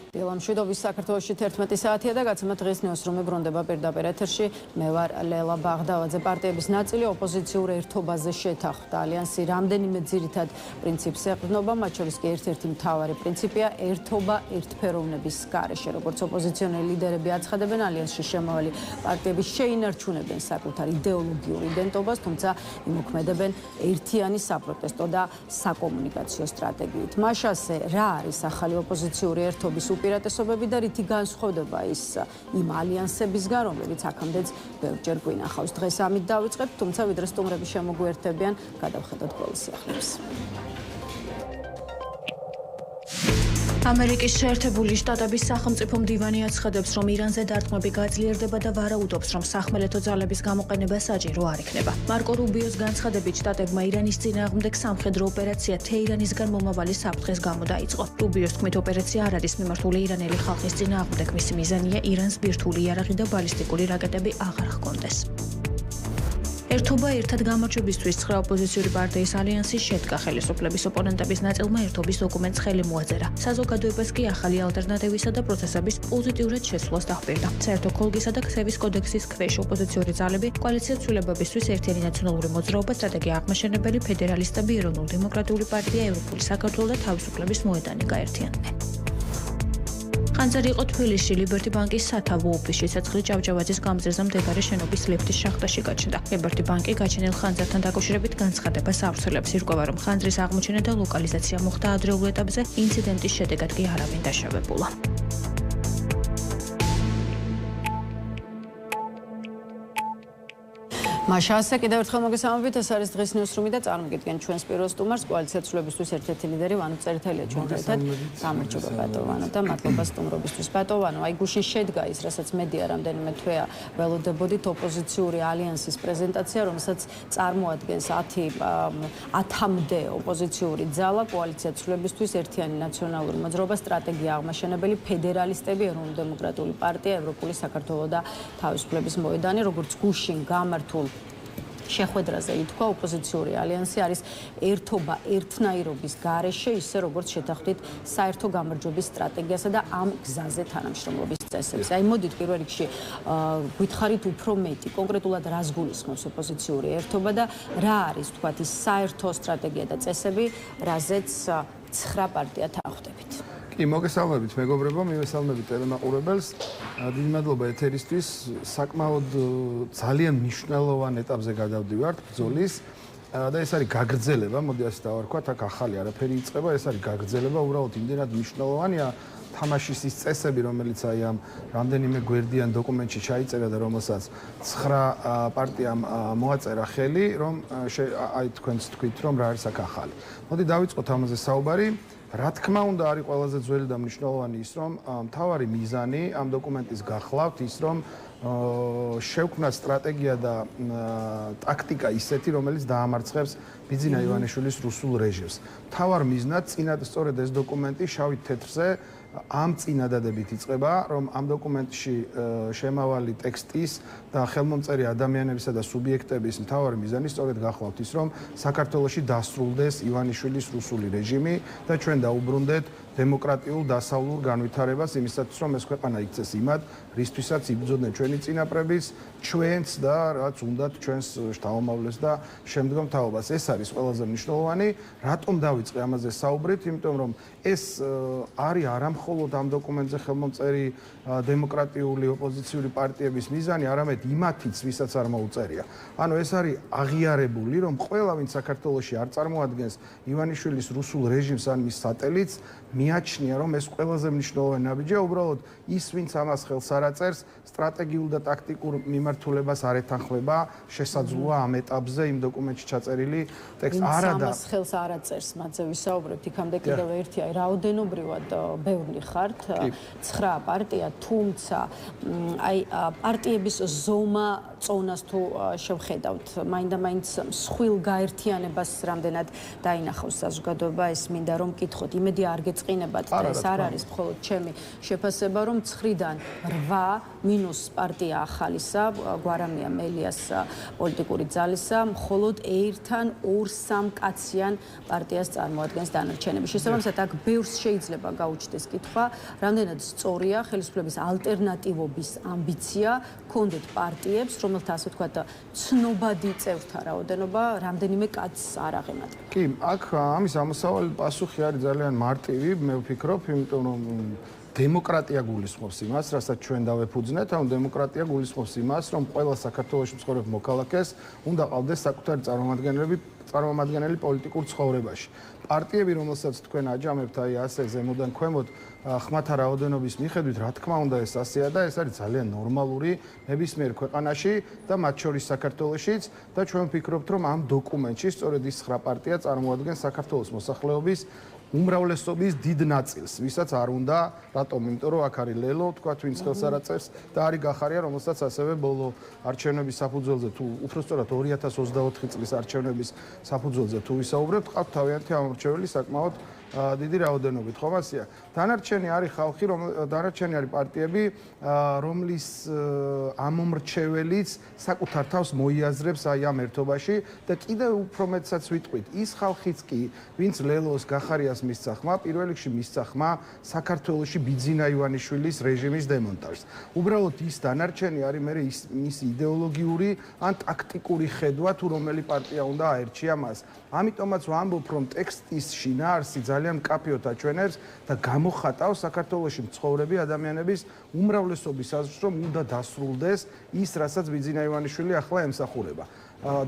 დილამშვიდობის საქართველოში 11 საათია და გაცემა დღის ნიუს რუმი ბრუნდება პირდაპირ ეთერში. მე ვარ ლელა ბაღდავაძე. პარტიების ნაწილი ოპოზიციურ ერთობაზე შეთანხმდა. ალიანსი რამდენიმე ძირითად პრინციპს ეყრდნობა, მათ შორის კი ერთ-ერთი მთავარი პრინციპია ერთობა ერთფეროვნების გარეშე. როგორც ოპოზიციონერი ლიდერები აცხადებენ, ალიანსში შემავალი პარტიები შეინარჩუნებენ საკუთარ იდეოლოგიურ იდენტობას, თუმცა იმოქმედებენ ერთიანი საპროტესტო და საკომუნიკაციო სტრატეგიით. მაშასე რა არის ახალი ოპოზიციური ერთობის უპირატესობები და რითი განსხვავდება ის იმ ალიანსებისგან, რომლებიც აქამდეც ბევრჯერ გვინახავს. დღეს ამით დავიწყებთ, თუმცა ვიდრე სტუმრები შემოგვიერთებიან, გადავხედოთ ბოლო სიახლეებს. ამერიკის შეერთებული შტატების სახელმწიფო მდივანი აცხადებს, რომ ირანზე დარტყმები გაძლიერდება და ვარაუდობს, რომ სახმელეთო ძალების გამოყენება საჭირო არ იქნება. მარკო რუბიოს განცხადებით, შტატებმა ირანის წინააღმდეგ სამხედრო ოპერაცია თეირანისგან მომავალი საფრთხეს გამო დაიწყო. რუბიოს თქმით, ოპერაცია არ არის მიმართული ირანელი ხალხის წინააღმდეგ, მისი მიზანია ირანს ბირთვული იარაღი და ბალისტიკური რაკეტები აღარ ჰქონდეს. ერთობა ერთად გამარჯვებისთვის 9 ოპოზიციური პარტიის ალიანსის შედგა. ხელისუფლების ოპონენტების ნაწილმა ერთობის დოკუმენტს ხელი მოაწერა. საზოგადოებას კი ახალი ალტერნატივისა და პროცესების პოზიტიურად შესვლას დაჰპირდა. საერთო ქოლგისა და ქცევის კოდექსის ქვეშ ოპოზიციური ძალები კოალიციად ცვლილებებისთვის ერთიანი ნაციონალური მოძრაობა, სტრატეგია აღმაშენებელი, ფედერალისტები, ეროვნულ დემოკრატიული პარტია, ევროპული საქართველო და თავისუფლების მოედანი გაერთიანდნენ. ხანძარი იყო თბილისში ლიბერტი ბანკის სათავო ოფისში. ცეცხლი ჭავჭავაძის გამზირზე მდებარე შენობის ლიფტის შახტაში გაჩნდა. ლიბერტი ბანკი გაჩენილ ხანძართან დაკავშირებით განცხადებას ავრცელებს. ირკვევა, რომ ხანძრის აღმოჩენა და ლოკალიზაცია მოხდა ადრეულ ეტაპზე, ინციდენტის შედეგად კი არავინ დაშავებულა. მაშასე კიდევ ერთხელ მოგესალმებით, ეს არის დღის ნიუსრუმი და წარმოგიდგენ ჩვენს პირველ სტუმარს, კოალიცია ცვლილებისთვის ერთ-ერთი ლიდერი ვანო წერეთელია ჩვენთან ერთად. გამარჯობა ბატონო ვანო და მადლობა სტუმრობისთვის. ბატონო ვანო, აი გუშინ შედგა ის, რასაც მედია რამდენიმე თვეა ველოდებოდით, ოპოზიციური ალიანსის პრეზენტაცია, რომელსაც წარმოადგენს 10-მდე ოპოზიციური ძალა, კოალიცია ცვლილებისთვის, ერთიანი ნაციონალური მოძრაობა, სტრატეგია აღმაშენებელი, ფედერალისტები, ეროვნულ დემოკრატიული პარტია, ევროპული საქართველო და თავისუფლების მოედანი, როგორც გუშინ გამართულ შეხვედრაზე ითქვა, ოპოზიციური ალიანსი არის ერთობა ერთნაირობის გარეშე, ისე როგორც შეთანხმდით საერთო გამარჯვების სტრატეგიასა და ამ გზაზე თანამშრომლობის წესებზე. აი მოდით პირველ რიგში გითხარით უფრო მეტი, კონკრეტულად რას გულისხმობს ოპოზიციური ერთობა და რა არის თქვათ ის საერთო სტრატეგია და წესები, რაზეც 9 პარტია თანხმდებით. კი, მოგესალმებით მეგობრებო, მივესალმებით ტელემაყურებელს. დიდი მადლობა ეთერისთვის. საკმაოდ ძალიან მნიშვნელოვან ეტაპზე გადავდივართ ბრძოლის და ეს არის გაგრძელება, მოდი ასე დავარქვათ, აქ ახალი არაფერი იწყება, ეს არის გაგრძელება, უბრალოდ იმდენად მნიშვნელოვანია თამაშის ის წესები, რომელიც აი ამ რამდენიმე გვერდიან დოკუმენტში ჩაიწერა და რომელსაც 9 პარტიამ მოაწერა ხელი, რომ აი თქვენც თქვით, რომ რა არის აქ ახალი. მოდი დავიწყოთ ამაზე საუბარი. რა თქმა უნდა, არის ყველაზე ძველი და მნიშვნელოვანი ის, რომ მთავარი მიზანი ამ დოკუმენტის გახლავთ ის, რომ შევქმნათ სტრატეგია და ტაქტიკა ისეთი, რომელიც დაამარცხებს ბიძინა ივანიშვილის რუსულ რეჟიმს. მთავარ მიზნად წინათ სწორედ ეს დოკუმენტი შავით თეთრზე ამ წინადადებით იწყება, რომ ამ დოკუმენტში შემავალი ტექსტის და ხელმომწერი ადამიანებისა და სუბიექტების მთავარი მიზანი სწორედ გახლავთ ის, რომ საქართველოში დასრულდეს ივანიშვილის რუსული რეჟიმი და ჩვენ დაუბრუნდეთ დემოკრატიულ დასავლურ განვითარებას იმისათვის, რომ ეს ქვეყანა იქცეს იმად, რისთვისაც იბრძოდნენ ჩვენი წინაპრებიც, ჩვენც და რაც უნდათ ჩვენს შთამომავლეს და შემდგომ თაობას. ეს არის ყველაზე მნიშვნელოვანი. რატომ დავიწყე ამაზე საუბრით? იმიტომ რომ ეს არის არა მხოლოდ ამ დოკუმენტზე ხელმომწერი დემოკრატიული ოპოზიციური პარტიების მიზანი, არამედ იმათიც, ვისაც არ მოუწერია. ანუ ეს არის აღიარებული, რომ ყველა ვინც საქართველოში არ წარმოადგენს ივანიშვილის რუსულ რეჟიმს ან მის სატელიტს, მიაჩნია, რომ ეს ყველაზე მნიშვნელოვანი ნაბიჯია, უბრალოდ ის, ვინც ამას ხელს არ აწერს, სტრატეგიულ და ტაქტიკურ მიმართულებას არ ეთანხმება, შესაძლოა ამ ეტაპზე იმ დოკუმენტში ჩაწერილი ტექსტი არა და ამას ხელს არ აწერს, მათზე ვისაუბრებთ, იქამდე კიდევ ერთი, აი რაოდენობრივად ბევრი ხართ, 9 პარტია, თუმცა აი პარტიების ზომა წონას თუ შევხედავთ, მაინდა-მაინც მსხვილ გაერთიანებას რამდენად დაინახავს საზოგადოება, ეს მინდა რომ მკითხოთ, იმედი არ გეწყინა შეინებათ და ეს არ არის მხოლოდ ჩემი შეფასება, რომ 9-დან 8 მინუს პარტია ახალისა, გვარამია მელიას პოლიტიკური ძალისა, მხოლოდ 1-თან 2-3 კაციან პარტიას წარმოადგენს დანარჩენები. შესაბამისად, აქ ბევრს შეიძლება გაუჩნდეს კითხვა, რამდენად სწორია ხელისუფლების ალტერნატივობის ამბიცია ქონდეთ პარტიებს, რომელთა ასე ვთქვათ, ცნობადი წევრთა რაოდენობა რამდენიმე კაცს არ აღემატება. კი, აქ ამის ამოსავალი პასუხი არის ძალიან მარტივი, მე ვფიქრობ, იმიტომ რომ დემოკრატია გულისხმობს იმას, რასაც ჩვენ დავეფუძნეთ, ანუ დემოკრატია გულისხმობს იმას, რომ ყველა საქართველოში მცხოვრებ მოქალაქეს უნდა ყავდეს საკუთარი წარმომადგენელი პოლიტიკურ ცხოვრებაში. პარტიები, რომელსაც თქვენ აჯამებთ, აი ასე ზემოდან ქვემოთ ხმათა რაოდენობის მიხედვით, რა თქმა უნდა, ეს ასეა და ეს არის ძალიან ნორმალური ნებისმიერ ქვეყანაში და მათ შორის საქართველოშიც და ჩვენ ვფიქრობთ, რომ ამ დოკუმენტში სწორედ ის 9 პარტია წარმოადგენს საქართველოს მოსახლეობის უმრავლესობის დიდ ნაწილს, ვისაც არ უნდა, რატომ? იმიტომ რომ აქ არის ლელო, თქვათ, ვინც ხელს არ აწევს და არის გახარია, რომელსაც ასევე ბოლო არჩევნების საფუძველზე თუ უბრალოდ 2024 წლის არჩევნების საფუძველზე თუ ვისაუბრებთ, ყავთ თავიანთი ამორჩეველი საკმაოდ დიდი რაოდენობით, ხომ ასეა? დანარჩენი არის ხალხი, დანარჩენი არის პარტიები, რომლის ამომრჩეველიც საკუთარ თავს მოიაზრებს აი ამ ერთობაში და კიდევ უფრო მეტსაც ვიტყვით, ის ხალხიც კი, ვინც ლელოს გახარიას მისცა ხმა, პირველ რიგში მისცა ხმა საქართველოში ბიძინა ივანიშვილის რეჟიმის დემონტაჟს. უბრალოდ ის დანარჩენი არის მე მისი იდეოლოგიური ან ტაქტიკური ხედვა თუ რომელი პარტია უნდა აერჩია მას. ამიტომაც ვამბობ, რომ ტექსტის შინაარსი ძალიან მკაფიოდ აჩვენებს და გამოხატავს საქართველოში მცხოვრები ადამიანების უმრავლესობის აზრს, რომ უნდა დასრულდეს ის, რასაც ბიძინა ივანიშვილი ახლა ემსახურება.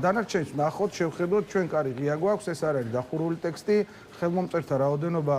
დანარჩენს ნახოთ, შევხედოთ, ჩვენ კარი ღია გვაქვს, ეს არ არის დახურული ტექსტი, ხელმომწერთა რაოდენობა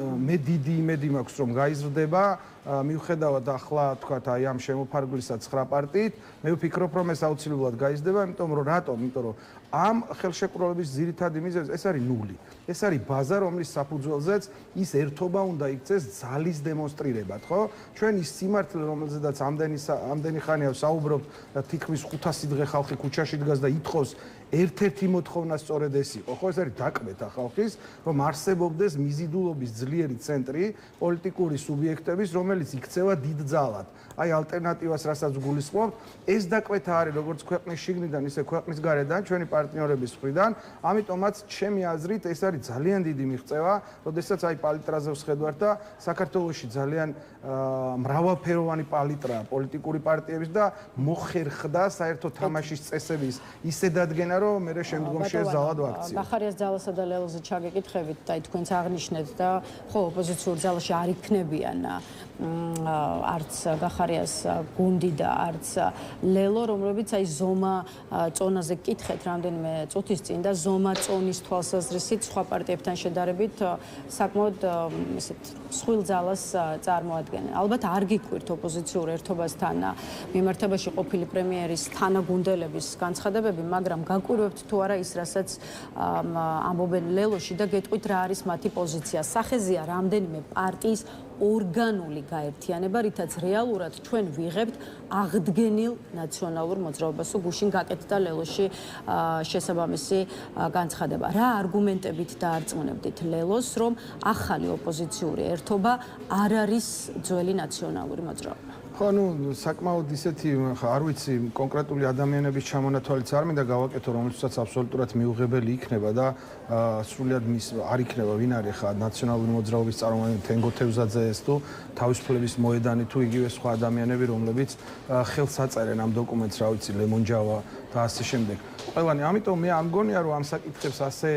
მე დიდი იმედი მაქვს, რომ გაიზრდება, მიუხედავად ახლა თქვათ აი ამ შემოფარგლისა 9 პარტიით, მე ვფიქრობ, რომ ეს აუცილებლად გაიზრდება, იმიტომ რომ რატომ? იმიტომ რომ ამ ხელშეკრულების ძირითადი მიზეზი ეს არის ნული. ეს არის ბაზა, რომლის საფუძველზეც ის ერთობა უნდა იქცეს ძალის დემონსტრირებად, ხო? ჩვენ ის სიმართლე, რომელზედაც ამდენი ხანია საუბრობთ, თითქმის 500 დღე ხალხი ქუჩაში დგას და ითხოვს ერთ-ერთი მოთხოვნა სწორედ ეს იყო, ხო? ეს არის დაკვეთა ხალხის, რომ არსებობდეს მიზიდულობის ძლიერი ცენტრი პოლიტიკური სუბიექტების, რომელიც იქცევა დიდ ძალად. აი ალტერნატივას, რასაც გულისხმობთ, ეს დაკვეთა არის როგორც ქვეყნის შიგნიდან, ისე ქვეყნის გარედან, ჩვენი პარტნიორების მხრიდან. ამიტომაც ჩემი აზრით ეს არის ძალიან დიდი მიღწევა, როდესაც აი პალიტრაზე ვხედავთ და საქართველოში ძალიან მრავალფეროვანი პალიტრაა პოლიტიკური პარტიების და მოხერხდა საერთო თამაშის წესების ისე დადგენა, რომ მე შემდგომში ეს ძალად ვაქციო. გახარიას ძალასა და ლელოზე ჩაგეკითხებით და აი თქვენც აღნიშნეთ და ხო ოპოზიციურ ძალაში არ იქნებიან არც გახარიას გუნდი და არც ლელო, რომლებიც აი ზომა წონაზე კითხეთ რამდენიმე წუთის წინ და ზომა წონის თვალსაზრისით სხვა პარტიებთან შედარებით საკმაოდ ესეთ მსხვილ ძალას წარმოადგენენ. ალბათ არ გიქვირთ ოპოზიციურ ერთობასთან მიმართებაში ყოფილი პრემიერის თანაგუნდელების განცხადებები, მაგრამ გაკვირვებთ თუ არა ის, რასაც ამბობენ ლელოში და გეტყვით რა არის მათი პოზიცია. სახეზეა რამდენიმე პარტიის ორგანული გაერთიანება, რითაც რეალურად ჩვენ ვიღებთ აღდგენილ ნაციონალურ მოძრაობას. გუშინ გაკეთდა ლელოში შესაბამისი განცხადება. რა არგუმენტებით დაარწმუნებდით ლელოს, რომ ახალი ოპოზიციური ერთობა არ არის ძველი ნაციონალური მოძრაობა? ხო, ну, საკმაოდ ისეთი, არ ვიცი, კონკრეტული ადამიანების ჩამონათვალიც არ მინდა გავაკეთო, რომელსაც აბსოლუტურად მიუღებელი იქნება და სრულად მის არ იქნება ვინ არის ხა ნაციონალური მოძრაობის წარმომადგენელი თენგო თევზაძე ეს თუ თავისუფლების მოედანი თუ იგივე სხვა ადამიანები, რომლებიც ხელს აწერენ ამ დოკუმენტს, რა ვიცი, ლემონჯავა და ასე შემდეგ. ყველანი, ამიტომ მე ამ მგონია, რომ ამ საკითხებს ასე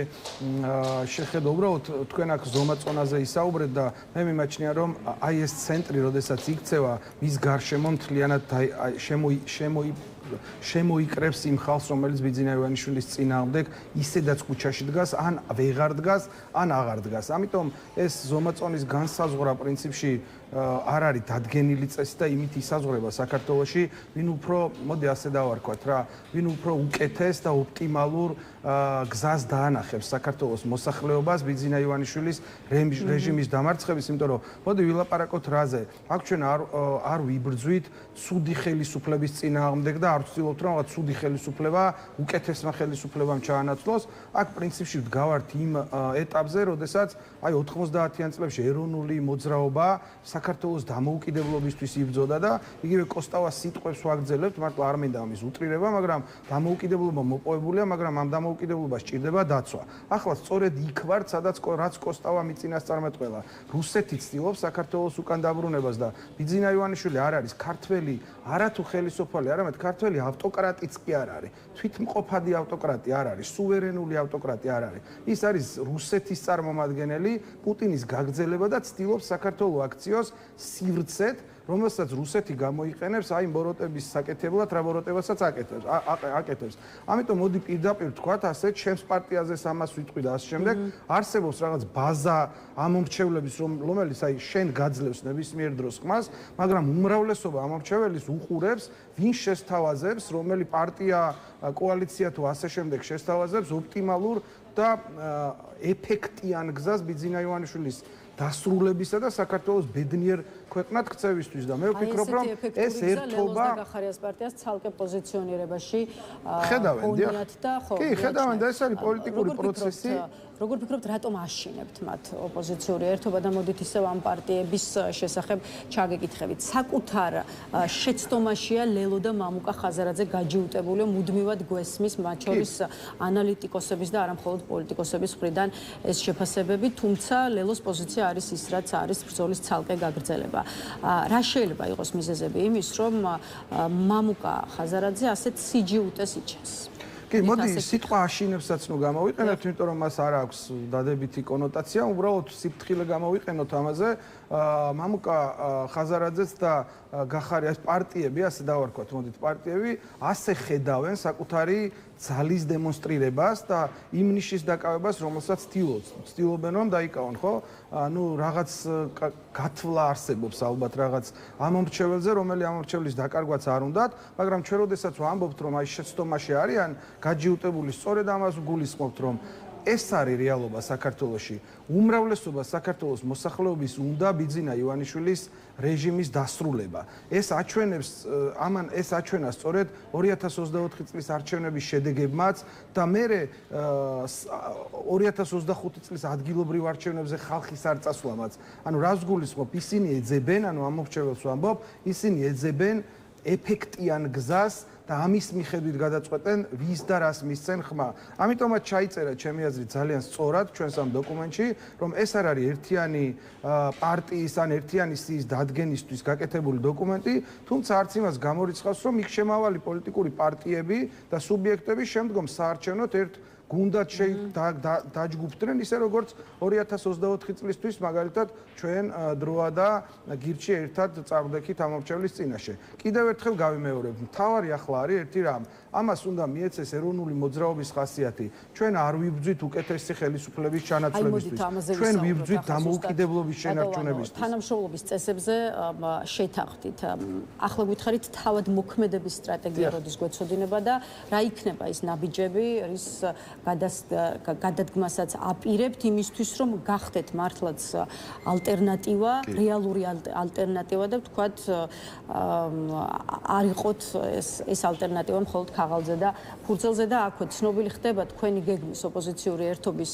შეხედო, უბრალოდ თქვენ აქ ზომაწონაზე ისაუბრეთ და მე მიმაჩნია, რომ აი ეს ცენტრი, როდესაც იქცევა, მის გარშემო მთლიანად შემოიკრებს იმ ხალხს, რომელიც ბიძინა ივანიშვილის წინააღმდეგ ისედაც ქუჩაში დგას, ან ვეღარ დგას, ან აღარ დგას. ამიტომ ეს ზომაწონის განსაზღვრა პრინციპში არ არის დადგენილი წესი და იმით ისაზღვრება საქართველოში, ვინ უფრო, მოდი ასე დავარქვათ რა, ვინ უფრო უკეთეს და ოპტიმალურ გზას დაანახებს საქართველოს მოსახლეობას ბიძინა ივანიშვილის რეჟიმის დამარცხების, იმიტომ რომ მოდი ვილაპარაკოთ რაზე. აქ ჩვენ არ ვიბრძვით ცუდი ხელისუფლების წინააღმდეგ და არ ვცდილობთ რომ რაღაც ცუდი ხელისუფლება უკეთესმა ხელისუფლებამ ჩაანაცვლოს. აქ პრინციპში ვდგავართ იმ ეტაპზე, როდესაც აი 90-იან წლებში ეროვნული მოძრაობა საქართველოს დამოუკიდებლობისთვის იბრძოდა და იგივე კოსტავას სიტყვებს ვაგრძელებთ, მართლა არ მინდა ამის უტრირება, მაგრამ დამოუკიდებლობა მოპოვებულია, მაგრამ ამ დამოუკიდებლობას სჭირდება დაცვა. ახლა სწორედ იქ ვართ, სადაც რაც კოსტავა მიწინასწარმეტყველა. რუსეთი ცდილობს საქართველოს უკან დაბრუნებას და ბიძინა ივანიშვილი არ არის ქართველი, არათუ ხელისუფალი, არამედ ქართველი ავტოკრატიც კი არ არის. თვითმყოფადი ავტოკრატი არ არის, სუვერენული ავტოკრატი არ არის. ის არის რუსეთის წარმომადგენელი, პუტინის გაგრძელება და ცდილობს საქართველოს აქციოს სივრცეთ, რომელსაც რუსეთი გამოიყენებს აი ბოროტების საკეთებლად, რა ბოროტებასაც აკეთებს. ამიტომ მოდი პირდაპირ თქვათ, ასე ჩემს პარტიაზეც ამას ვიტყვი და ასე შემდეგ, არსებობს რაღაც ბაზა ამომრჩევლების, რომელიც აი შენ გაძლევს ნებისმიერ დროს ხმას, მაგრამ უმრავლესობა ამომრჩეველის უყურებს, ვინ შესთავაზებს, რომელი პარტია, კოალიცია თუ ასე შემდეგ შესთავაზებს ოპტიმალურ და ეფექტიან გზას ბიძინა ივანიშვილის დასრულებისა და საქართველოს ბედნიერ ქვეყნად ქცევისთვის და მე ვფიქრობ რომ ეს ერთობა გახარიას პარტიას ცალკე პოზიციონირებაში ხედავენ და ხო კი ხედავენ და ეს არის პოლიტიკური პროცესი როგორ ფიქრობთ რატომ აშინებთ მათ ოპოზიციური ერთობა და მოდით ისევ ამ პარტიების შესახებ ჩაგეკითხებით საკუთარ შეცდომაშია ლელო და მამუკა ხაზარაძე გაჯიუტებული მუდმივად გვესმის მათ შორის ანალიტიკოსების და არამხოლოდ პოლიტიკოსების მხრიდან ეს შეფასებები თუმცა ლელოს პოზიცია არის ის რაც არის ბრძოლის ცალკე გაგრძელება რა შეიძლება იყოს მიზეზები იმის რომ მამუკა ხაზარაძე ასეთ სიჯიუტეს იჩენს კი, მოდი სიტყვა აშინებსაც ნუ გამოვიყენოთ, იმიტომ რომ მას არ აქვს დადებითი კონოტაცია, უბრალოდ სიფრთხილე გამოვიყენოთ ამაზე. მამუკა ხაზარაძეც და გახარიას პარტიები, ასე დავარქვათ, მოდით პარტიები, ასე ხედავენ საკუთარი ძალის დემონსტრირებას და იმ ნიშის დაკავებას, რომელსაც ცდილობენ რომ დაიკავონ, ხო? ანუ რაღაც გათვლა არსებობს ალბათ რაღაც ამომრჩეველზე, რომელი ამომრჩევლის დაკარგვაც არ უნდათ, მაგრამ ჩვენ როდესაც ვამბობთ, რომ აი შეცდომაში არიან გაჯიუტებული, სწორედ ამას გულისხმობთ, რომ ეს არის რეალობა საქართველოში. უმრავლესობა საქართველოს მოსახლეობის უნდა ბიძინა ივანიშვილის რეჟიმის დასრულება. ეს აჩვენა სწორედ 2024 წლის არჩევნების შედეგებმაც და მერე 2025 წლის ადგილობრივ არჩევნებზე ხალხის არ წასვლამაც. ანუ რას გულისხმობ, ისინი ეძებენ, ანუ ამომრჩეველს ვამბობ, ისინი ეძებენ ეფექტიან გზას და ამის მიხედვით გადაწყვეტენ ვის და რას მისცენ ხმა. ამიტომაც ჩაიწერა ჩემი აზრით ძალიან სწორად ჩვენს ამ დოკუმენტში, რომ ეს არ არის ერთიანი პარტიის ან ერთიანი სიის დადგენისთვის გაკეთებული დოკუმენტი, თუმცა არც იმას გამორიცხავს, რომ იქ შემავალი პოლიტიკური პარტიები და სუბიექტები შემდგომ საარჩევნოდ ერთ გუნდად დაჯგუფდნენ ისე როგორც 2024 წლისთვის მაგალითად ჩვენ დროა და გირჩი ერთად წავდექით ამომრჩევლის წინაშე. კიდევ ერთხელ გავიმეორებ, მთავარი ახლა არის ერთი რამ. ამას უნდა მიეცეს ეროვნული მოძრაობის ხასიათი. ჩვენ არ ვიბრძვით უკეთესი ხელისუფლების ჩანაცვლებისთვის. ჩვენ ვიბრძვით დამოუკიდებლობის შენარჩუნებისთვის. თანამშრომლობის წესებზე შეთანხმდით. ახლა გითხარით თავად მოქმედების სტრატეგია როდის გვეცოდინება და რა იქნება ის ნაბიჯები, რის გადადგმასაც აპირებთ იმისთვის რომ გახდეთ მართლაც ალტერნატივა, რეალური ალტერნატივა და ვთქვათ არ იყოთ ეს ალტერნატივა მხოლოდ ხაღალზე და ფურცელზე და აქვე ცნობილი ხდება თქვენი გეგმის ოპოზიციური ერთობის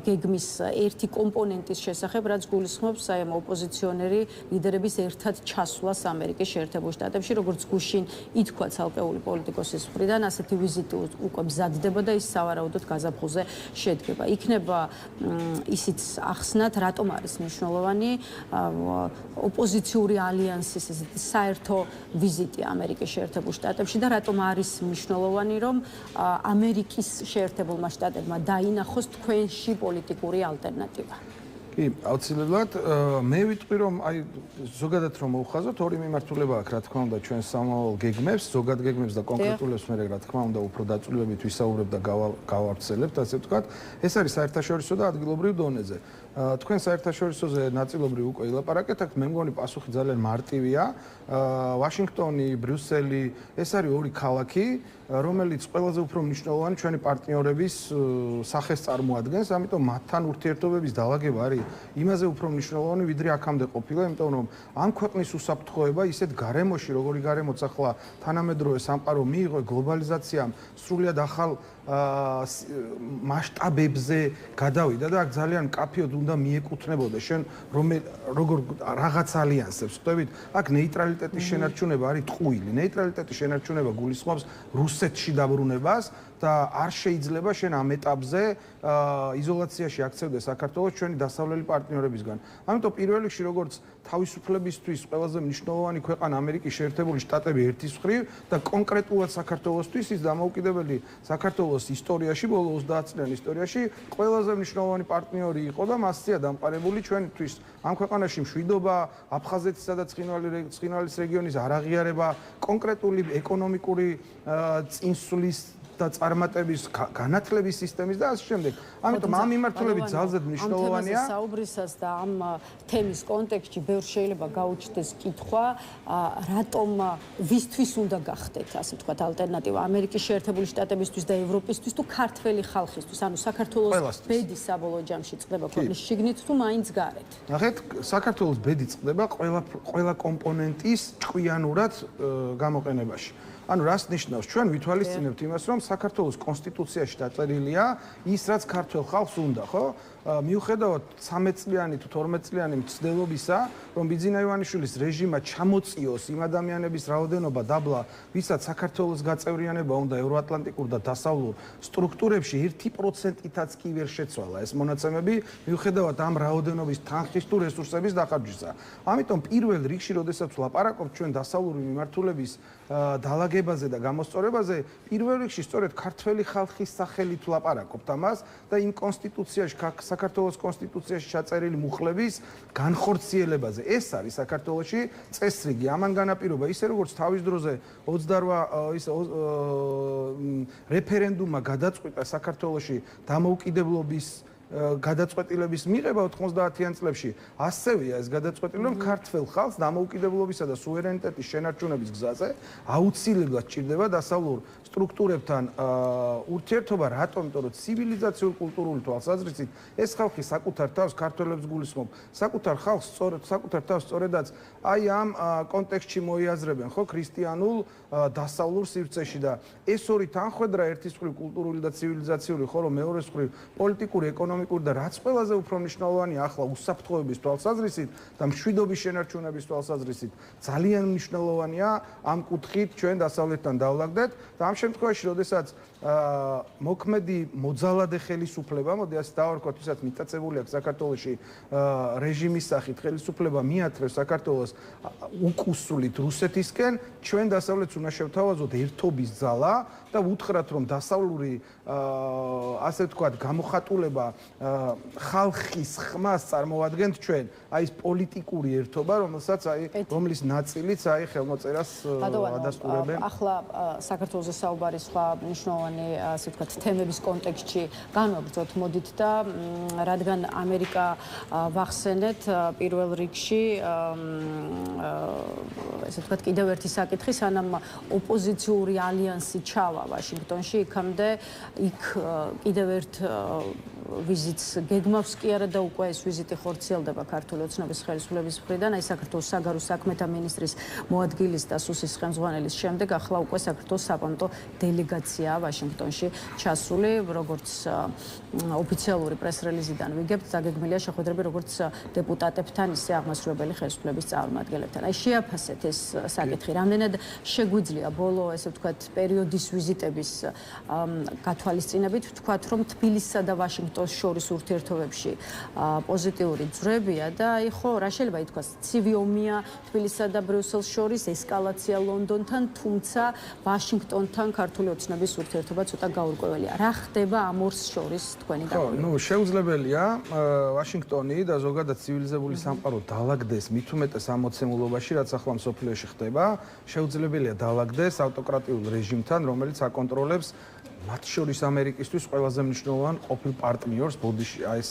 გეგმის ერთი კომპონენტის შესახებ, რაც გულისხმობს აი ამ ოპოზიციონერი ლიდერების ერთად ჩასვლას ამერიკის შეერთებულ შტატებში, როგორც გუშინ ითქვა ცალკეული პოლიტიკოსის მხრიდან, ასეთი ვიზიტი უკვე მზადდება და ის სავარაუდოდ გაზაფხულზე შედგება. იქნება ისიც ახსნათ, რატომ არის მნიშვნელოვანი ოპოზიციური ალიანსის ესეთი საერთო ვიზიტი ამერიკის შეერთებულ შტატებში და რატომ არის მნიშვნელოვანი, რომ ამერიკის შეერთებულმა შტატებმა დაინახოს თქვენში პოლიტიკური ალტერნატივა. კი, აუცილებლად მე ვიტყვი რომ აი ზოგადად რომ მოვხაზოთ ორი მიმართულება აქვს რა თქმა უნდა ჩვენ სამავალ გეგმებს, ზოგად გეგმებს და კონკრეტულებს მე რა თქმა უნდა უფრო დაწვრილებებით ვისაუბრებ და გავავრცელებთ, ასე ვთქვათ. ეს არის საერთაშორისო და ადგილობრივ დონეზე. თქვენ საერთაშორისოზე ნაწილობრივ უკვე ილაპარაკეთ, მე მგონი პასუხი ძალიან მარტივია. ვაშინგტონი, ბრიუსელი, ეს არის ორი ქალაქი, რომელიც ყველაზე უფრო მნიშვნელოვანი ჩვენი პარტნიორების სახეს წარმოადგენს, ამიტომ მათთან ურთიერთობების დაალაგება არის იმაზე უფრო მნიშვნელოვანი, ვიდრე აქამდე ყოფილა, იმიტომ რომ ამ ქვეყნის უსაფრთხოება ისეთ გარემოში, როგორი გარემოც ახლა თანამედროვე სამყარო მიიღო გლობალიზაციამ, სრულიად ახალ მასშტაბებზე გადავიდა და აქ ძალიან მკაფიოდ უნდა მიეკუთვნებოდა შენ როგორ რაღაც ალიანსებს ვხვდებით, აქ ნეიტრალიტეტის შენარჩუნება არის ტყუილი. ნეიტრალიტეტის შენარჩუნება გულისხმობს რუსეთში დაბრუნებას და არ შეიძლება შენ ამ ეტაპზე იზოლაციაში აქცევდეს საქართველოს ჩვენი დასავლელი პარტნიორებისგან. ამიტომ პირველ რიგში როგორც თავისუფლებისთვის ყველაზე მნიშვნელოვანი ქვეყანა ამერიკის შეერთებული შტატები ერთის მხრივ და კონკრეტულად საქართველოსთვის ის დამოუკიდებელი საქართველოს ისტორიაში, ბოლო 30 წლიან ისტორიაში ყველაზე მნიშვნელოვანი პარტნიორი იყო და მასზეა დამყარებული ჩვენთვის ამ ქვეყანაში მშვიდობა, აფხაზეთისა და ცხინვალის რეგიონის არაღიარება, კონკრეტული ეკონომიკური წინსვლის და წარმატების განათლების სისტემის და ასე შემდეგ. ამიტომ ამ მიმართულებით ძალზედ მნიშვნელოვანია. საუბრისას და ამ თემის კონტექსტში ბევრ შეიძლება გაუჩნდეს კითხვა, რატომ ვისთვის უნდა გახდეთ, ასე ვთქვათ, ალტერნატივა ამერიკის შეერთებული შტატებისთვის და ევროპისთვის თუ ქართველი ხალხისთვის, ანუ საქართველოს ბედი საბოლოო ჯამში წყდება ქვეყნის შიგნით თუ მაინც გარეთ. ნახეთ, საქართველოს ბედი წყდება ყველა კომპონენტის ჭკვიანურად გამოყენებაში. ანუ რას ნიშნავს? ჩვენ ვითვალისწინებთ იმას, რომ საქართველოს კონსტიტუციაში დაწერილია ის, რაც ქართველ ხალხს უნდა, ხო? მიუხედავად 13 წლიანი თუ 12 წლიანი მცდელობისა, რომ ბიძინა ივანიშვილის რეჟიმა ჩამოწიოს იმ ადამიანების რაოდენობა დაბლა, ვისაც საქართველოს გაწევრიანება უნდა ევროატლანტიკურ და დასავლურ სტრუქტურებში 1%-ითაც კი ვერ შეცვალა ეს მონაცემები, მიუხედავად ამ რაოდენობის თანხის თუ რესურსების დახარჯვისა. ამიტომ პირველ რიგში, როდესაც ვლაპარაკობთ ჩვენ დასავლური მიმართულების დაალაგებაზე და გამოსწორებაზე, პირველ რიგში სწორედ ქართველი ხალხის სახელით ვლაპარაკობთ ამას და იმ კონსტიტუციაში საქართველოს კონსტიტუციაში ჩაწერილი მუხლების განხორციელებაზე. ეს არის საქართველოში წესრიგი. ამან განაპირობა ისე როგორც თავის დროზე 28 რეფერენდუმმა გადაწყვიტა საქართველოში დამოუკიდებლობის გადაწყვეტილების მიღება 90-იან წლებში. ასევეა ეს გადაწყვეტილი, რომ ქართველ ხალხს დამოუკიდებლობისა და სუვერენიტეტის შენარჩუნების გზაზე აუცილებლად ჭირდება დასავლურ სტრუქტურებთან ურთიერთობა, რატომ? იმიტომ რომ ცივილიზაციურ კულტურული თვალსაზრისით ეს ხალხი საკუთარ თავს ქართველებს გულისხმობ. საკუთარ ხალხს საკუთარ თავს სწორედაც აი ამ კონტექსტში მოიაზრებენ, ხო, ქრისტიანულ დასავლურ სივრცეში და ეს ორი თანხვედრა ერთის მხრივ კულტურული და ცივილიზაციური, ხოლო მეორეს მხრივ პოლიტიკური, ეკონომიკური და რაც ყველაზე უფრო მნიშვნელოვანია ახლა უსაფრთხოების თვალსაზრისით და მშვიდობის შენარჩუნების თვალსაზრისით ძალიან მნიშვნელოვანია ამ კუთხით ჩვენ დასავლეთთან დავლაგდეთ და ამ შემთხვევაში, როდესაც მოქმედი მოძალადე ხელისუფლება, მოდი ასე დავარქვათ, ვისაც მიტაცებული აქვს საქართველოში რეჟიმის სახით ხელისუფლება მიათრევს საქართველოს უკუსვლით რუსეთისკენ, ჩვენ დასავლეთს უნდა შევთავაზოთ ერთობის ძალა და უთხრათ, რომ დასავლური ასე ვთქვათ, გამოხატულება ხალხის ხმას წარმოადგენთ ჩვენ, აი ეს პოლიტიკური ერთობა, რომლის ნაწილიც აი ხელმოწერას ადასტურებენ. ახლა საქართველოს საუბარი სხვა მნიშვნელოვანი ასე ვთქვათ, თემების კონტექსტში განვაგრძოთ, მოდით და რადგან ამერიკა ვახსენეთ პირველ რიგში ესე ვთქვათ, კიდევ ერთი საკითხი, სანამ ოპოზიციური ალიანსი ჩავა ვაშინგტონში, იქამდე იქ კიდევ ერთ ვიზიტს გეგმავს კი არა და უკვე ეს ვიზიტი ხორციელდება ქართული ოცნების ხელისუფლების მხრიდან, აი საქართველოს საგარეო საქმეთა მინისტრის მოადგილის და სუსის ხელმძღვანელის შემდეგ ახლა უკვე საქართველოს საპარლამენტო დელეგაციაა ვაშინგტონში ჩასული, როგორც ოფიციალური პრეს-რელიზიდან ვიგებთ, დაგეგმილია შეხვედრები როგორც დეპუტატებთან, ისე აღმასრულებელი ხელისუფლების წარმომადგენლებთან. აი შეაფასეთ ეს საკითხი, რამდენად შეგვიძლია ბოლო, ესე ვთქვათ, პერიოდის ვიზიტების გათვალისწინებით ვთქვათ, რომ თბილისსა და ვაშინგტონის შორის ურთიერთობებში პოზიტიური ძვრებია და აი ხო, რა შეიძლება ითქვას, ცივი ომია თბილისსა და ბრიუსელს შორის, ესკალაცია ლონდონთან, თუმცა ვაშინგტონთან ქართული ოცნების ურთიერთობა ცოტა გაურკვეველია. რა ხდება ამ ორს შორის თქვენი დაკვირვებით? ხო, შეუძლებელია ვაშინგტონი და ზოგადად ცივილიზებული სამყარო დაალაგდეს მით უმეტეს ამ მოცემულობაში, რაც ახლა მსოფლიოში ხდება, შეუძლებელია დაალაგდეს ავტოკრატიულ რეჟიმთან, რომელიც აკონტროლებს მათ შორის ამერიკისთვის ყველაზე მნიშვნელოვანი ყოფილ პარტნიორს ბოდიში აი ეს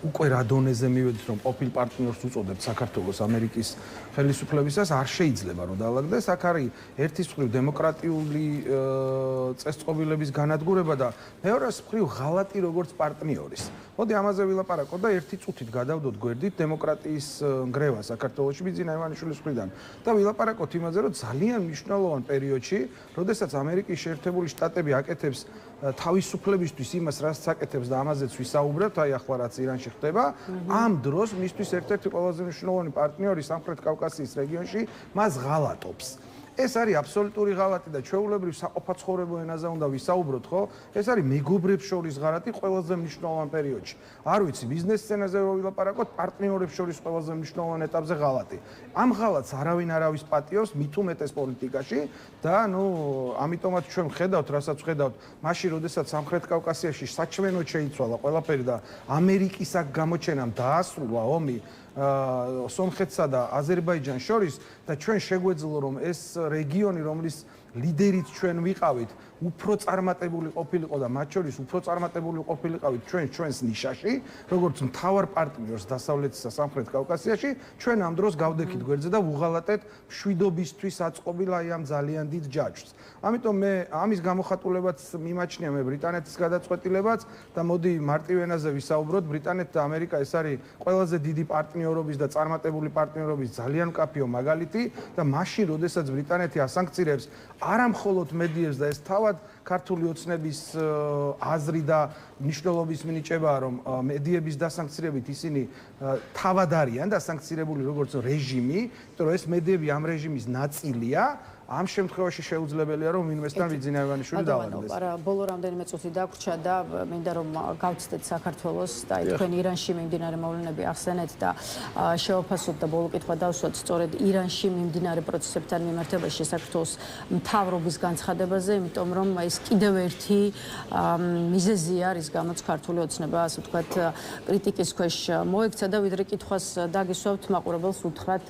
უკვე რა დონეზე მივედით რომ ყოფილ პარტნიორს უწოდებთ საქართველოს ამერიკის ხელისუფლებისას არ შეიძლება რომ დაალაგდეს აქ არის ერთის მხრივ დემოკრატიული წესწყობილების განადგურება და მეორეს მხრივ ღალატი როგორც პარტნიორის. მოდი ამაზე ვილაპარაკოთ და ერთი წუთით გადავდოთ გვერდით დემოკრატიის ნგრევა საქართველოში ბიძინა ივანიშვილის მხრიდან და ვილაპარაკოთ იმაზე რომ ძალიან მნიშვნელოვან პერიოდში, როდესაც ამერიკის შეერთებული შტატები აკეთებს თავისუფლებისთვის იმას, რაც აკეთებს და ამაზეც ვისაუბრებთ, აი ახლა რაც ირანში ხდება, ამ დროს მისთვის ერთ-ერთი ყველაზე მნიშვნელოვანი პარტნიორი სამხრეთ კავკასიის რეგიონში მას ღალატობს. ეს არის აბსოლუტური ღალატი და ჩვეულებრივ საყოფაცხოვრებო ენაზე უნდა ვისაუბროთ, ხო? ეს არის მეგობრებს შორის ღალატი ყველაზე მნიშვნელოვან პერიოდში. არ ვიცი, ბიზნეს სცენაზე რო ვილაპარაკოთ, პარტნიორებს შორის ყველაზე მნიშვნელოვან ეტაპზე ღალატი. ამ ღალატს არავინ არავის პატიოს, მით უმეტეს პოლიტიკაში და ამიტომაც ჩვენ ვხედავთ, რასაც ვხედავთ, მაშინ როდესაც სამხრეთ კავკასიაში საჩვენოდ შეიცვალა ყველაფერი და ამერიკის აქ გამოჩენამ დაასრულა ომი სომხეთსა და აზერბაიჯანს შორის და ჩვენ შეგვეძლო რომ ეს რეგიონი რომლის ლიდერიც ჩვენ ვიყავით უფრო წარმატებული ყოფილიყო და მათ შორის უფრო წარმატებული ყოფილიყავით ჩვენს ნიშაში როგორც მთავარ პარტნიორს დასავლეთსა სამხრეთ კავკასიაში ჩვენ ამ დროს გავდექით გვერდზე და ვუღალატეთ მშვიდობისთვის აწყობილ აი ამ ძალიან დიდ ჯაჭვს. ამიტომ მე ამის გამოხატულებაც მიმაჩნია მე ბრიტანეთის გადაწყვეტილებაც და მოდი მარტივ ენაზე ვისაუბროთ ბრიტანეთი და ამერიკა ეს არის ყველაზე დიდი პარტნიორობის და წარმატებული პარტნიორობის ძალიან მკაფიო მაგალითი და მაშინ როდესაც ბრიტანეთი ასანქცირებს არა მხოლოდ მედიებს და ეს თავად ქართული ოცნების აზრი და მნიშვნელობის მინიჭებაა რომ მედიების დასანქცირებით ისინი თავად არიან დასანქცირებული როგორც რეჟიმი, იმიტომ რომ ეს მედიები ამ რეჟიმის ნაწილია. ამ შემთხვევაში შეუძლებელია რომ ინვესტორ ბიძინა ივანიშვილი დავალდეს. არა, ბოლო რამდენიმე წუთი დაგვრჩა და მინდა რომ გავცდეთ საქართველოს და თქვენ ირანში მიმდინარე მოვლენები ახსენეთ და შევაფასოთ და ბოლო კითხვა დავსვათ სწორედ ირანში მიმდინარე პროცესებთან მიმართებაში საქართველოს მთავრობის განცხადებაზე, იმიტომ რომ ეს კიდევ ერთი მიზეზია, რის გამოც ქართული ოცნება, ასე ვთქვათ, კრიტიკის ქვეშ მოექცა და ვიდრე კითხვას დაგისვავთ, მაყურებელს უთხრათ,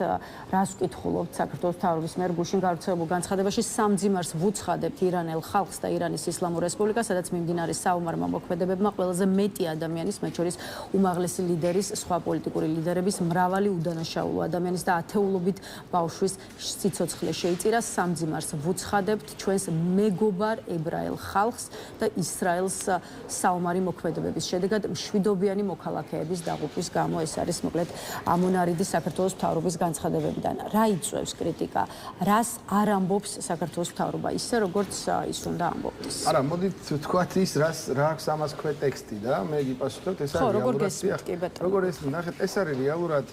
რას ვკითხულობთ საქართველოს მთავრობის მიერ გუშინ გავრცელებულ განცხადებაში სამძიმარს ვუცხადებთ ირანელ ხალხს და ირანის ისლამურ რესპუბლიკას, სადაც მიმდინარე საომარმა მოქმედებებმა ყველაზე მეტი ადამიანის, მათ შორის უმაღლესი ლიდერის, სხვა პოლიტიკური ლიდერების, მრავალი უდანაშაულო ადამიანის და ათეულობით ბავშვის სიცოცხლე შეიწირა. სამძიმარს ვუცხადებთ ჩვენს მეგობარ ებრაელ ხალხს და ისრაელს საომარი მოქმედებების შედეგად მშვიდობიანი მოქალაქეების დაღუპვის გამო. ეს არის მოკლედ ამონარიდი საქართველოს მთავრობის განცხადებებიდან. რა იწვევს კრიტიკა? რას არ ამბობს საქართველოს მთავრობა ისე როგორც ის უნდა ამბობდეს? არა, მოდით ვთქვათ ის რა აქვს ამას ქვეტექსტი და მე გიპასუხებთ ეს არის როგორ ეს ნახეთ ეს არის რეალურად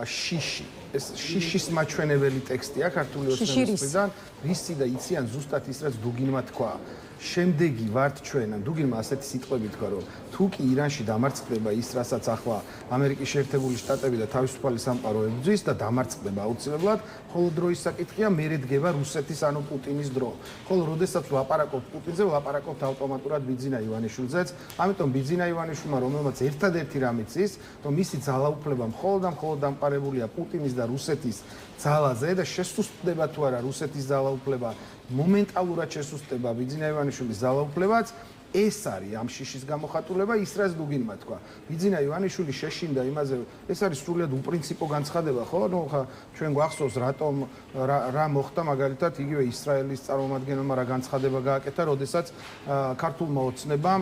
შიში. ეს შიშის მაჩვენებელი ტექსტია ქართული ოცნებისგან, რისი და იციან ზუსტად ის რაც დუგინმა თქვა. შემდეგი ვართ ჩვენ, დუგინმა ასეთი სიტყვები თქვა, რომ თუ კი ირანში დამარცხდება ის, რასაც ახლა ამერიკის შეერთებული შტატები და თავისუფალი სამყარო ებრძვის და დამარცხდება აუცილებლად, ხოლო დროის საკითხია, მერე დგება რუსეთის ანუ პუტინის დრო. ხოლო როდესაც ვლაპარაკობთ პუტინზე, ვლაპარაკობთ ავტომატურად ბიძინა ივანიშვილზეც. ამიტომ ბიძინა ივანიშვილმა, რომელმაც ერთადერთი რამიც ის, რომ მისი ძალაუფლება მხოლოდ დამყარებულია პუტინის და რუსეთის ძალაზე და შესუსტდება თუ არა რუსეთის ძალაუფლება მომენტალურად შესუსტდება ბიძინა ივანიშვილის ძალაუფლებაც ეს არის ამ შიშის გამოხატულება ის რაც დუგინმა თქვა ბიძინა ივანიშვილი შეშინდა იმაზე ეს არის სრულიად უპრინციპო განცხადება ხო ნუ ხა ჩვენ გვახსოვს რატომ რა მოხდა მაგალითად იგივე ისრაელის წარმომადგენელმა რა განცხადება გააკეთა როდესაც ქართულმა ოცნებამ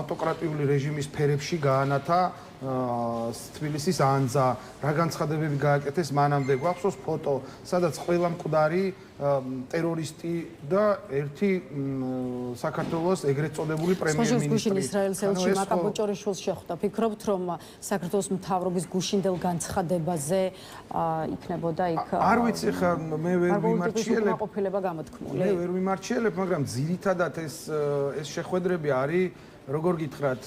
ავტოკრატიული რეჟიმის ფერებში გაანათა თბილისის ანძა რა განცხადებები გააკეთეს მანამდე გვახსოვს ფოტო სადაც ყველა მკვდარი ტერორისტი და ერთი საქართველოს ეგრეთ წოდებული პრემიერ-მინისტრი გუშინ ისრაელის ელჩი მაკაბოჭორიშვილს შეხვდა. ფიქრობთ რომ საქართველოს მთავრობის გუშინდელ განცხადებაზე იქნებოდა იქ არ ვიცი ხა მე ვერ ვიმარჩიელებ ყოფილება გამოთქმული. მე ვერ ვიმარჩიელებ, მაგრამ ძირითადად ეს შეხვედრები არის როგორ გითხრათ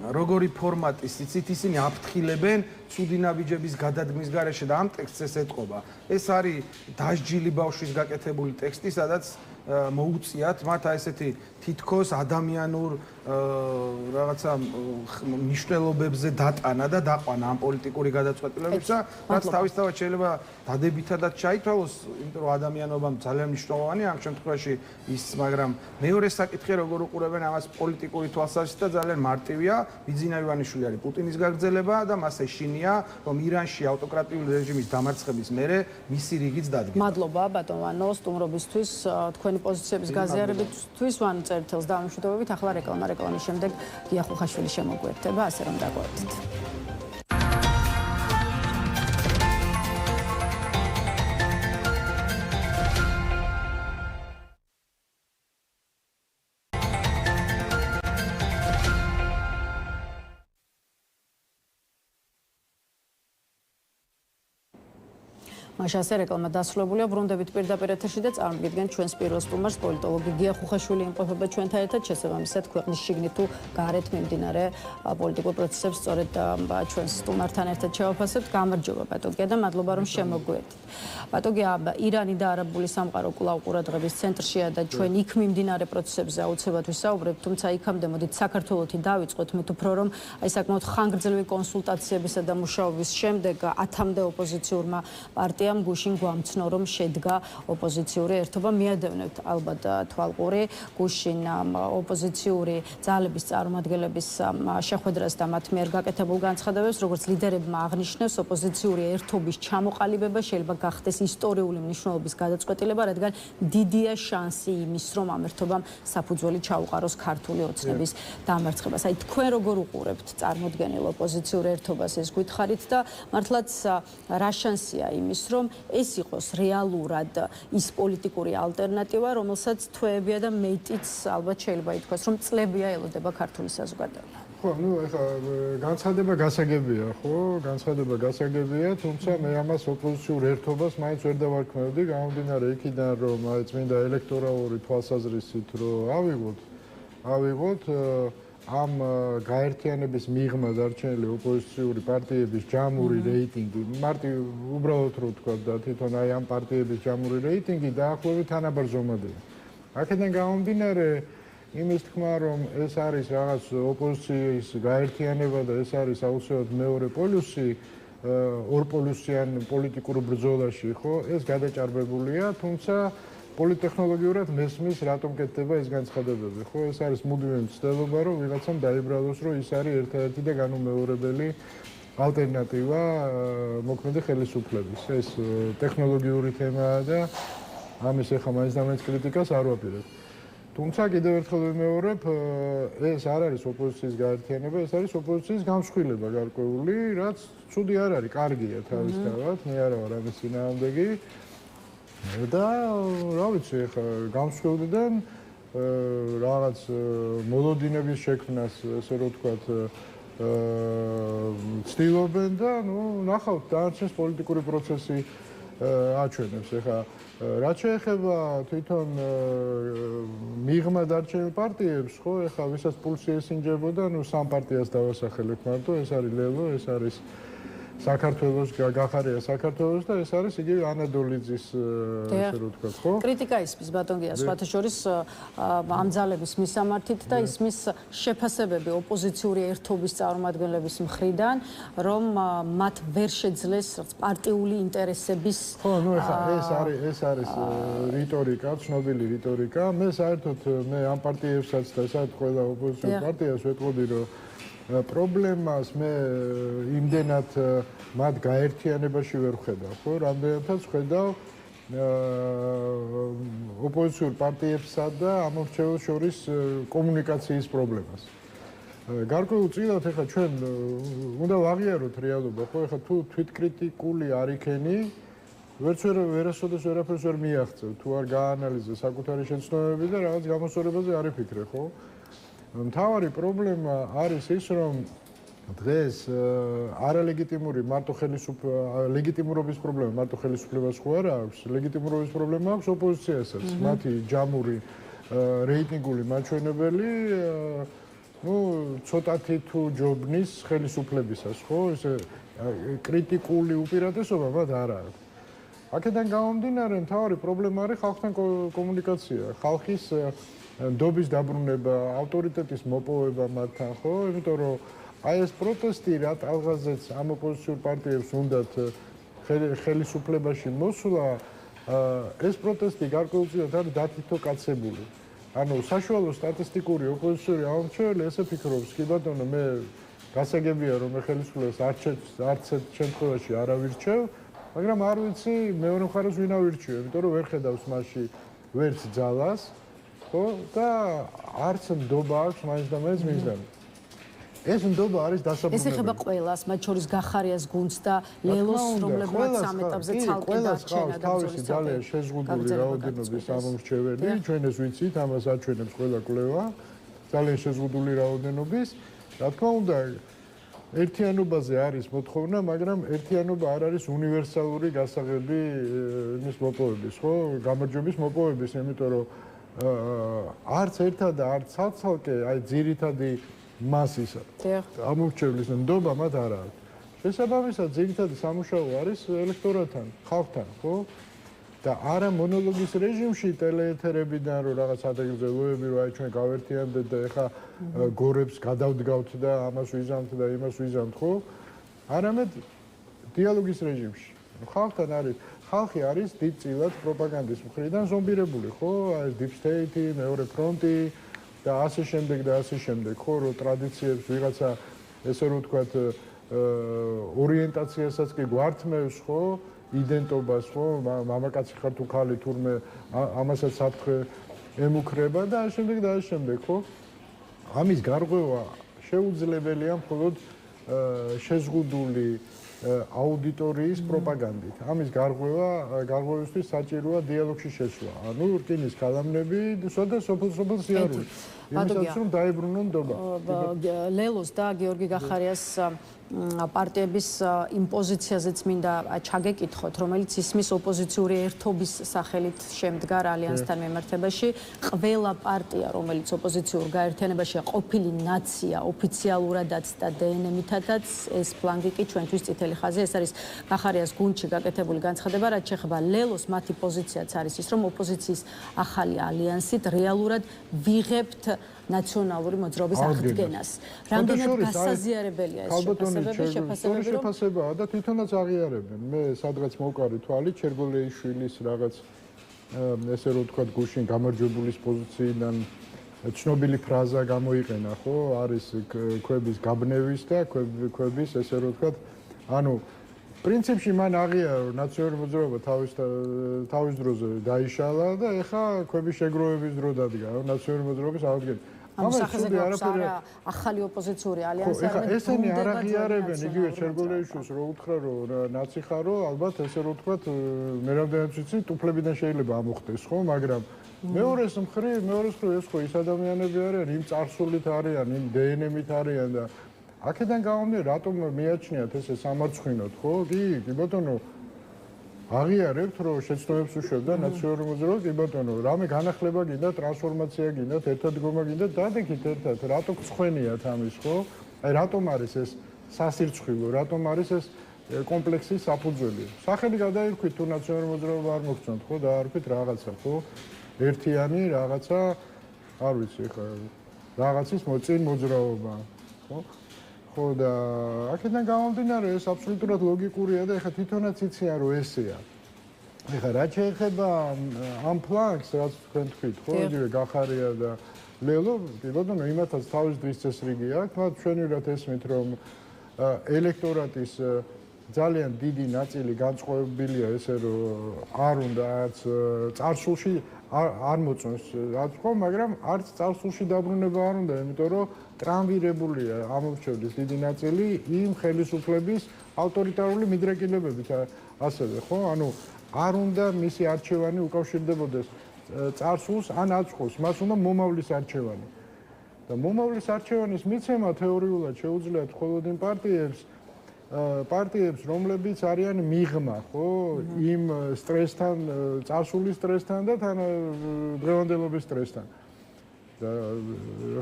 როგორი ფორმატის იცით ისინი აფრთხილებენ ცუდი ნაბიჯების გადადგმის გარეშე და ამ ტექსტს ეს ეთყობა. ეს არის დასჯილი ბავშვის გაკეთებული ტექსტი, სადაც მოუწიათ მათ აი ესეთი თითქოს ადამიანურ რაღაცა მნიშვნელობებზე დატანა და დაყვანა ამ პოლიტიკური გადაწყვეტილებებს და რაც თავისთავად შეიძლება დადებითადაც ჩაითვალოს, იმიტომ რომ ადამიანობამ ძალიან მნიშვნელოვანია ამ შემთხვევაში ის, მაგრამ მეორე საკითხი როგორ უყურებენ ამას პოლიტიკური თვალსაზრისით და ძალიან მარტივია, ბიძინა ივანიშვილი არის პუტინის გაგრძელება და მას ეშინია, რომ ირანში ავტოკრატიული რეჟიმის დამარცხების მერე მისი რიგიც დადგება. მადლობა ბატონ ვანო სტუმრობისთვის, თქვენი პოზიციების გაზიარებისთვის, ვან წერტილს დამშვიდობებით, ახლა რეკლამის შემდეგ გია ხუხაშვილი შემოგვერთება, ასე რომ დაგვერდით. მაშასე რეკლამა დასრულებულია, ბრუნდებით პირდაპირ ეთერში და წარმოგიდგენთ ჩვენს პირველ სტუმარს, პოლიტოლოგი გია ხუხაშვილი იმყოფება ჩვენთან ერთად, შესაბამისად ქვეყნის შიგნით თუ გარეთ მიმდინარე პოლიტიკურ პროცესებს სწორედ ჩვენს სტუმართან ერთად შევაფასებთ. გამარჯობა ბატონ გია და მადლობა რომ შემოგვერთით. ბატონ გია, ირანი და არაბული სამყარო კვლავ ყურადღების ცენტრშია და ჩვენ იქ მიმდინარე პროცესებზე აუცილებლად ვისაუბრებთ, თუმცა იქამდე მოდით საქართველოში დავიწყოთ, მით უფრო რომ აი საკმაოდ ხანგრძლივი კონსულტაციებისა და მუშაობის შემდეგ 10-მდე ოპოზიციურმა პარტიამ გუშინ გვამცნო რომ შედგა ოპოზიციური ერთობა. მიადევნებთ ალბათ თვალყური გუშინ ოპოზიციური ძალების წარმომადგენლების შეხვედრას და მათ მიერ გაკეთებულ განცხადებებს, როგორც ლიდერებმა აღნიშნეს, ოპოზიციური ერთობის ჩამოყალიბება შეიძლება გახდეს ისტორიული მნიშვნელობის გადაწყვეტილება, რადგან დიდია შანსი იმის, რომ ამ ერთობამ საფუძველი ჩაუყაროს ქართული ოცნების დამარცხებას. აი თქვენ როგორ უყურებთ წარმოდგენილ ოპოზიციურ ერთობას, ეს გითხარით და მართლაც რა შანსია იმის, რომ ეს იყოს რეალურად ის პოლიტიკური ალტერნატივა, რომელსაც თვეებია და მეტიც ალბათ შეიძლება ითქვას, რომ წლებია ელოდება ქართული საზოგადოება. ხო, ეხლა განცხადება გასაგებია, ხო? განცხადება გასაგებია, თუმცა მე ამას ოპოზიციურ ერთობას მაინც ვერ დავარქმევდი, გამომდინარე იქიდან, რომ აი წმინდა ელექტორალური თვალსაზრისით რომ ავიღოთ ამ გაერთიანების მიღმა დარჩენილი ოპოზიციური პარტიების ჯამური რეიტინგი, უბრალოდ რო ვთქვა და თვითონ აი ამ პარტიების ჯამური რეიტინგი დაახლოებით თანაბარზომადია. აქედან გამომდინარე იმის თქმა, რომ ეს არის რაღაც ოპოზიციის გაერთიანება და ეს არის აუცილებლად მეორე პოლუსი, ორპოლუსიან პოლიტიკურ ბრძოლაში, ხო? ეს გადაჭარბებულია, თუმცა პოლიტექნოლოგიურად მესმის რატომ კეთდება ეს განცხადებები, ხო? ეს არის მუდმივი მცდელობა, რომ ვიღაცამ დაიბრალოს, რომ ის არის ერთადერთი და განუმეორებელი ალტერნატივა მოქმედი ხელისუფლების. ეს ტექნოლოგიური თემაა და ამის ახლა მაინც და მაინც კრიტიკას არ ვაპირებ. თუმცა კიდევ ერთხელ ვიმეორებ, ეს არ არის ოპოზიციის გაერთიანება, ეს არის ოპოზიციის გამსხვილება გარკვეული, რაც ცუდი არ არის, კარგია თავისთავად, მე არა ვარ ამის წინააღმდეგი. და რა ვიცი, ახლა გამსხვილდნენ რაღაც მოლოდინების შექმნას, ესე რომ ვთქვათ, ცდილობენ და ნახავთ, დანარჩენს პოლიტიკური პროცესი აჩვენებს. ახლა რაც შეეხება თვითონ მიღმა დარჩენილ პარტიებს, ხო, ახლა ვისაც პულსი ესინჯებოდა, სამ პარტიას დავასახელებ მარტო, ეს არის ლელო, ეს არის საქართველოს გახარია საქართველოს და ეს არის იგივე ანადოლიძის ესე რომ ვთქვათ, ხო? კრიტიკა ისმის ბატონ გია, სხვათა შორის ამ ძალების მისამართით და ისმის შეფასებები ოპოზიციური ერთობის წარმომადგენლების მხრიდან, რომ მათ ვერ შეძლეს პარტიული ინტერესების ხო, ეხლა ეს არის რიტორიკა, ცნობილი რიტორიკა. მე საერთოდ ამ პარტიებსაც და საერთოდ ყველა ოპოზიციურ პარტიას ვეტყოდი, რომ პრობლემას მე იმდენად მათ გაერთიანებაში ვერ ვხედავ, ხო? რამდენადაც ვხედავ ოპოზიციურ პარტიებსა და ამორჩეულს შორის კომუნიკაციის პრობლემას. გარკვეულ წილად ახლა ჩვენ უნდა ვაღიაროთ რეალობა, ხო? ახლა თუ თვითკრიტიკული არ იქენი, ვერასოდეს ვერაფერს ვერ მიაღწევ, თუ არ გაანალიზე საკუთარი შეცდომები და რაღაც გამოსწორებაზე არ იფიქრე, ხო? მთავარი პრობლემა არის ის, რომ დღეს არალეგიტიმური მარტო ლეგიტიმურობის პრობლემა მარტო ხელისუფლებას ხო არ აქვს, ლეგიტიმურობის პრობლემა აქვს ოპოზიციასაც. მათი ჯამური რეიტინგული მაჩვენებელი ცოტათი თუ ჯობნის ხელისუფლებისას, ხო? ესე კრიტიკული უპირატესობა მათ არ აქვს. აქედან გამომდინარე, მთავარი პრობლემა არის ხალხთან კომუნიკაცია, ხალხის ნდობის დაბრუნება, ავტორიტეტის მოპოვება მათთან, ხო? იმიტომ რომ აი ეს პროტესტი რა ტალღაზეც ამ ოპოზიციურ პარტიებს უნდათ ხელისუფლებაში მოსვლა, ეს პროტესტი გარკვეულწილად არის დათითო-კაცებული. ანუ საშუალო სტატისტიკური ოპოზიციური აღმრჩეველი ესე ფიქრობს, კი ბატონო, მე გასაგებია რომ მე ხელისუფლებას არც ერთ შემთხვევაში არ ავირჩევ, მაგრამ არ ვიცი მეორე მხარეს ვინ ავირჩიო, იმიტომ რომ ვერ ხედავს მასში ვერც ძალას, ხო? და არც ნდობა აქვს მაინც და მაინც მისდამი. ეს ნდობა არის დასაბრუნებელი. ეს ეხება ყველას, მათ შორის გახარიას გუნდს და ლელოს, რომლებმაც ამ ეტაპზე ცალკე დარჩენა თავისი ძალიან შეზღუდული რაოდენობის ამომრჩეველი, ჩვენ ეს ვიცით, ამას აჩვენებს ყველა კვლევა, ძალიან შეზღუდული რაოდენობის. რა თქმა უნდა, ერთიანობაზე არის მოთხოვნა, მაგრამ ერთიანობა არ არის უნივერსალური გასაღები იმის მოპოვების, ხო? გამარჯვების მოპოვების, იმიტომ რომ არც ერთად და არც ცალკე, აი ძირითადი მასისა. ამორჩევლის ნდობა მათ არ აქვს. შესაბამისად, ძირითადი სამუშაო არის ელექტორატთან, ხალხთან, ხო? და არა მონოლოგის რეჟიმში ტელეეთერებიდან რომ რაღაც ადრე ლოები რომ აი ჩვენ გავერთიანდეთ და ეხა გორებს გადავდგავთ და ამას ვიზამთ და იმას ვიზამთ, ხო? არამედ დიალოგის რეჟიმში. ხალხთან არის, ხალხი არის დიდწილად პროპაგანდის მხრიდან ზომბირებული, ხო? აი deep state, მეორე ფრონტი და ასე შემდეგ და ასე შემდეგ, ხო, რომ ტრადიციებს ვიღაცა ესე რომ ვთქვათ ორიენტაციასაც კი გვართმევს, ხო, იდენტობას, ხო, მამაკაცი ხარ თუ ქალი თურმე ამასაც საფრთხე ემუქრება და ასე შემდეგ და ასე შემდეგ, ხო? ამის გარღვევა შეუძლებელია მხოლოდ შეზღუდული აუდიტორიის პროპაგანდით. ამის გარღვევისთვის საჭიროა დიალოგში შესვლა. ანუ რკინის კალამნები და სოფელ სიარული. იმისაც რომ დაებრუნონ ნდობა. ლელოს და გიორგი გახარიას პარტიების იმ პოზიციაზეც მინდა ჩაგეკითხოთ, რომელიც ისმის ოპოზიციური ერთობის სახელით შემდგარ ალიანსთან მიმართებაში. ყველა პარტია, რომელიც ოპოზიციურ გაერთიანებაშია ყოფილი ნაცია, ოფიციალურადაც და დნმ-ითაც, ეს ფლანგი კი ჩვენთვის წითელი ხაზი. ეს არის გახარიას გუნდში გაკეთებული განცხადება, რაც შეეხება ლელოს, მათი პოზიციაც არის ის, რომ ოპოზიციის ახალი ალიანსით რეალურად ვიღებთ ნაციონალური მოძრაობის აღდგენას. რამდენად გასაზიარებელია ეს შეფასებაა და თვითონაც აღიარებენ. მე სადღაც მოვკარი თვალი ჩერგოლეიშვილის რაღაც ესე რომ ვთქვათ გუშინ გამარჯვებულის პოზიციიდან ცნობილი ფრაზა გამოიყენა, ხო? არის ქვების გაბნევის და ქვების ესე რომ ვთქვათ, ანუ პრინციპში მან აღიარა რომ ნაციონალური მოძრაობა თავის დროზე დაიშალა და ეხა ქვების შეგროვების დრო დადგა, რომ ნაციონალური მოძრაობის აღდგენა. ამ სახეზე გვაქვს არა ახალი ოპოზიციური ალიანსი, არამედ ესენი არ აღიარებენ იგივე ჩერგოლეიშვილს რო უთხრა რომ ნაცი ხარო, ალბათ ესე რომ ვთქვათ, მე რამდენად ვიცი, ტუფლებიდან შეიძლება ამოხდეს, ხო, მაგრამ მეორეს მხრივ ეს ხო ის ადამიანები არიან, იმ წარსულით არიან, იმ დნმ-ით არიან და აქედან გამომდინარე, რატომ მიაჩნიათ ესე სამარცხვინოდ, ხო? კი ბატონო, აღიარებთ, რომ შეცდომებს უშვებდა ნაციონალური მოძრაობა, კი ბატონო, რამე განახლება გინდა, ტრანსფორმაცია გინდა, ერთადგომა გინდა, დადექით ერთად, რატო გწხვენიათ ამის, ხო? აი რატომ არის ეს სასირცხვილო, რატომ არის ეს კომპლექსის საფუძველი? სახელი გადაირქვით თუ ნაციონალური მოძრაობა არ მოგწონთ, ხო, დაარქვით რაღაცა, ხო? ერთიანი რაღაცა, არ ვიცი, ხა რაღაცის მოწინ მოძრაობა, ხო? ხო და აქედან გამომდინარე ეს აბსოლუტურად ლოგიკურია და ეხლა თვითონაც იციან რომ ესეა. ეხლა რაც შეეხება ამ ფლანგს, რაც თქვენ თქვით, ხო, იგივე გახარია და ლელო, კი ბატონო, იმათაც თავის დღის წესრიგი აქვს, მათ ჩვენურად ესმით რომ ელექტორატის ძალიან დიდი ნაწილი განწყობილია ესე რომ არ უნდა არც წარსულში არ მოწონს რაც ხო, მაგრამ არც წარსულში დაბრუნება არ უნდა, იმიტომ რომ ტრანვირებულია ამორჩევლის დიდი ნაწილი იმ ხელისუფლების ავტორიტარული მიდრეკილებებით ასევე, ხო? ანუ არ უნდა მისი არჩევანი უკავშირდებოდეს წარსულს ან აწყოს, მას უნდა მომავლის არჩევანი. და მომავლის არჩევანის მიცემა თეორიულად შეუძლიათ მხოლოდ იმ პარტიებს, რომლებიც არიან მიღმა, ხო, იმ სტრესთან, წარსული სტრესთან და თან დღევანდელობის სტრესთან. და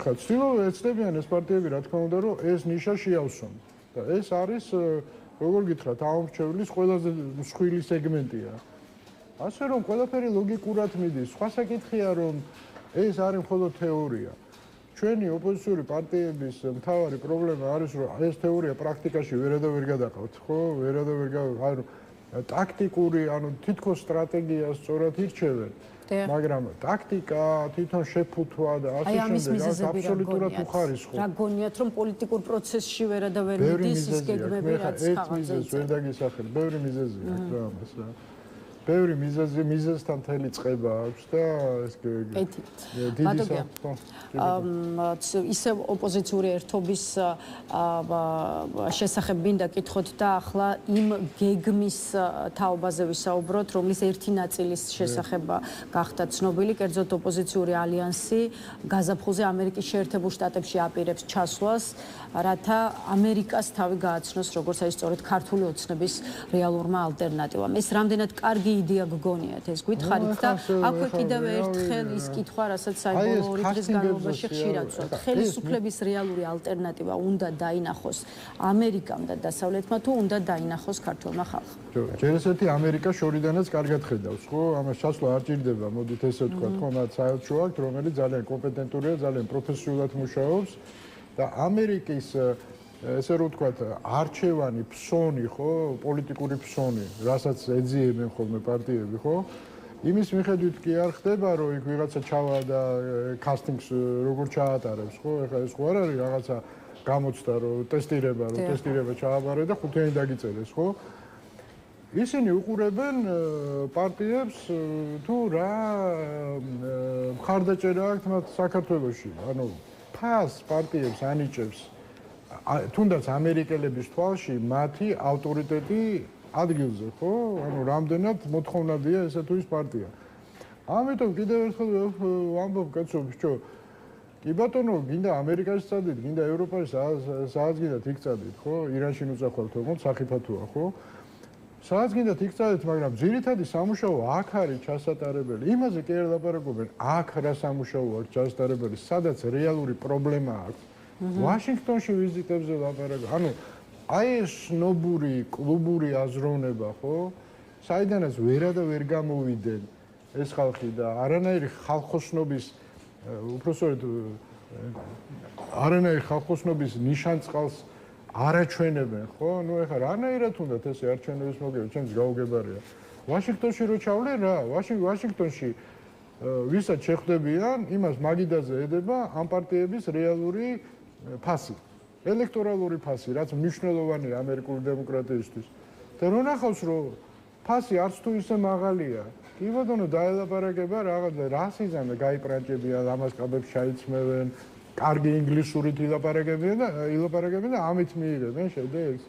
ხა ცდილობენ ეს პარტიები, რა თქმა უნდა, რომ ეს ნიშა შეავსონ. და ეს არის, როგორ გითხრათ, ამორჩევლის ყველაზე მსხვილი სეგმენტია. ასე რომ ყველაფერი ლოგიკურად მიდის. სხვა საკითხია რომ ეს არის მხოლოდ თეორია. ჩვენი ოპოზიციური პარტიების მთავარი პრობლემა არის რომ ეს თეორია პრაქტიკაში ვერადავერ გადაყავთ, ხო? ვერადავერ გადაყავთ. ტაქტიკური, თითქოს სტრატეგიას სწორად ირჩევენ. მაგრამ ტაქტიკა, თვითონ შეფუთვა და ასე შემდეგ აბსოლუტურად უხარისხო. რა გონიათ რომ პოლიტიკურ პროცესში ვერადავერ მიდის ის გეგმები რაც ხავაზე. ვერ დაგისახებ, ბევრი მიზეზია რა ამას რა. ბევრი მიზეზთან თელი წყება აქვს და ეს ისე ოპოზიციური ერთობის შესახებ მინდა კითხოთ და ახლა იმ გეგმის თაობაზე ვისაუბროთ, რომლის ერთი ნაწილის შესახებ გახდა ცნობილი, კერძოდ ოპოზიციური ალიანსი გაზაფხულზე ამერიკის შეერთებულ შტატებში აპირებს ჩასვლას, რათა ამერიკას თავი გააცნოს, როგორც აი სწორედ ქართული ოცნების რეალურმა ალტერნატივამ. ეს რამდენად კარგი იდეა გგონიათ ეს გითხარით და აქვე კიდევ ერთხელ ის კითხვა, რასაც საერთოდ ორი დღის განმავლობაში ხშირად ვსვათ. ხელისუფლების რეალური ალტერნატივა უნდა დაინახოს ამერიკამ და დასავლეთმა თუ უნდა დაინახოს ქართულმა ხალხმა? ჯერ ესეთი ამერიკა შორიდანაც კარგად ხედავს, ხო? ამას ჩასვლა არ ჭირდება, მოდით ესე ვთქვა, ხო, მათ საელჩო აქვს, რომელიც ძალიან კომპეტენტურია, ძალიან პროფესიულად მუშაობს და ამერიკის ესე რომ ვთქვათ, არჩევანი, ფსონი, ხო, პოლიტიკური ფსონი, რასაც ეძიებენ ხოლმე პარტიები, ხო? იმის მიხედვით კი არ ხდება, რომ იქ ვიღაცა ჩავა და კასტინგს როგორ ჩაატარებს, ხო? ეხლა ეს ხო არ არის რაღაცა გამოცდა, რომ ტესტირება ჩააბარე და ხუთიანი დაგიწერეს, ხო? ისინი უყურებენ პარტიებს თუ რა მხარდაჭერა აქვს მათ საქართველოში, ფას პარტიებს ანიჭებს თუნდაც ამერიკელების თვალში მათი ავტორიტეტი ადგილზე, ხო? რამდენად მოთხოვნადია ესა თუ ის პარტია. ამიტომ კიდევ ერთხელ ვამბობ კაცებს, čo კი ბატონო, გინდა ამერიკაში წადით, გინდა ევროპაში, სადაც გინდათ იქ წადით, ხო? ირანში ნუწახვალთ, თქო, სახიფათოა, ხო? სადაც გინდათ იქ წადით, მაგრამ ძირითადი სამუშაო აქ არის ჩასატარებელი. იმაზე კი არ ლაპარაკობენ, აქ რა სამუშაო აქვს ჩასატარებელი, სადაც რეალური პრობლემა აქვს. ვაშინგტონში ვიზიტებზე ლაპარაკობ. აი ეს ნობური კლუბური აზროვნება, ხო? საიდანაც ვერადავერ გამოვიდნენ ეს ხალხი და არანაირი ხალხოსნობის უпроსორედ არანაირი ხალხოსნობის ნიშანწყალს არაჩვენებენ, ხო? ეხლა რანაირად უნდათ ესე არჩევნების მოგება, ჩემს გაუგებარია. ვაშინგტონში რო ჩავლე რა, ვაშინგტონში ვისაც შეხვდებიან, იმას მაგიდაზე ედება ამ პარტიების რეალური ფასი, ელექტორალური ფასი, რაც მნიშვნელოვანია ამერიკული დემოკრატიისთვის. და რო ნახავს, რომ ფასი არც თუ ისე მაღალია, კი ბატონო, დაელაპარაკება რაღაც რასიზმი გაიპრანჭებიან, ამას კაბებს ჩაიცმევენ, კარგი ინგლისურით ილაპარაკებიან და ამით მიიღებენ შედეგს.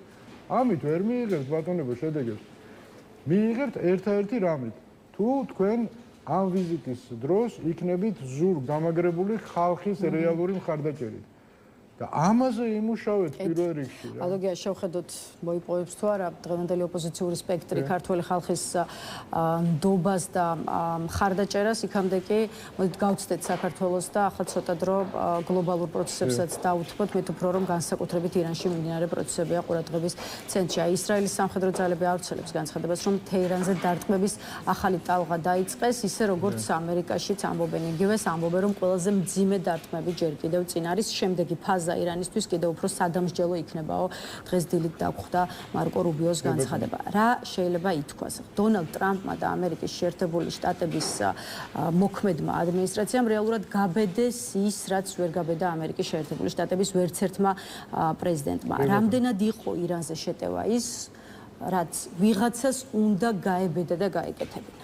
ამით ვერ მიიღებთ ბატონებო შედეგებს. მიიღებთ ერთ-ერთი რამით. თუ თქვენ ამ ვიზიტის დროს იქნებით ზურგ გამაგრებული ხალხის რეალური მხარდაჭერით. და ამაზე იმუშავეთ პირველ რიგში რა. ალოგია შევხედოთ მოიპოვებს თუ არა დღევანდელი ოპოზიციური სპექტრი ქართული ხალხის ნდობას და მხარდაჭერას, იქამდე კი მოდით გავცდეთ საქართველოს და ახლა ცოტა დრო გლობალურ პროცესებსაც დავუთმოთ, მით უფრო რომ განსაკუთრებით ირანში მიმდინარე პროცესებია ყურადღების ცენტრში. ისრაელის სამხედრო ძალები ავრცელებს განცხადებას, რომ თეირანზე დარტყმების ახალი ტალღა დაიწყეს, ისე როგორც ამერიკაშიც ამბობენ იგივეს, ამბობენ რომ ყველაზე მძიმე დარტყმები ჯერ კიდევ წინ არის, შემდეგი ფაზა ირანისთვის კიდევ უფრო სადამსჯელო იქნებაო. დღეს დილით დაგვხვდა მარკო რუბიოს განცხადება. რა შეიძლება ითქვას? დონალდ ტრამპმა და ამერიკის შეერთებული შტატების მოქმედმა ადმინისტრაციამ რეალურად გაბედეს ის, რაც ვერ გაბედა ამერიკის შეერთებული შტატების ვერცერთმა პრეზიდენტმა. რამდენად იყო ირანზე შეტევა ის, რაც ვიღაცას უნდა გაებედა და გაეკეთებინა?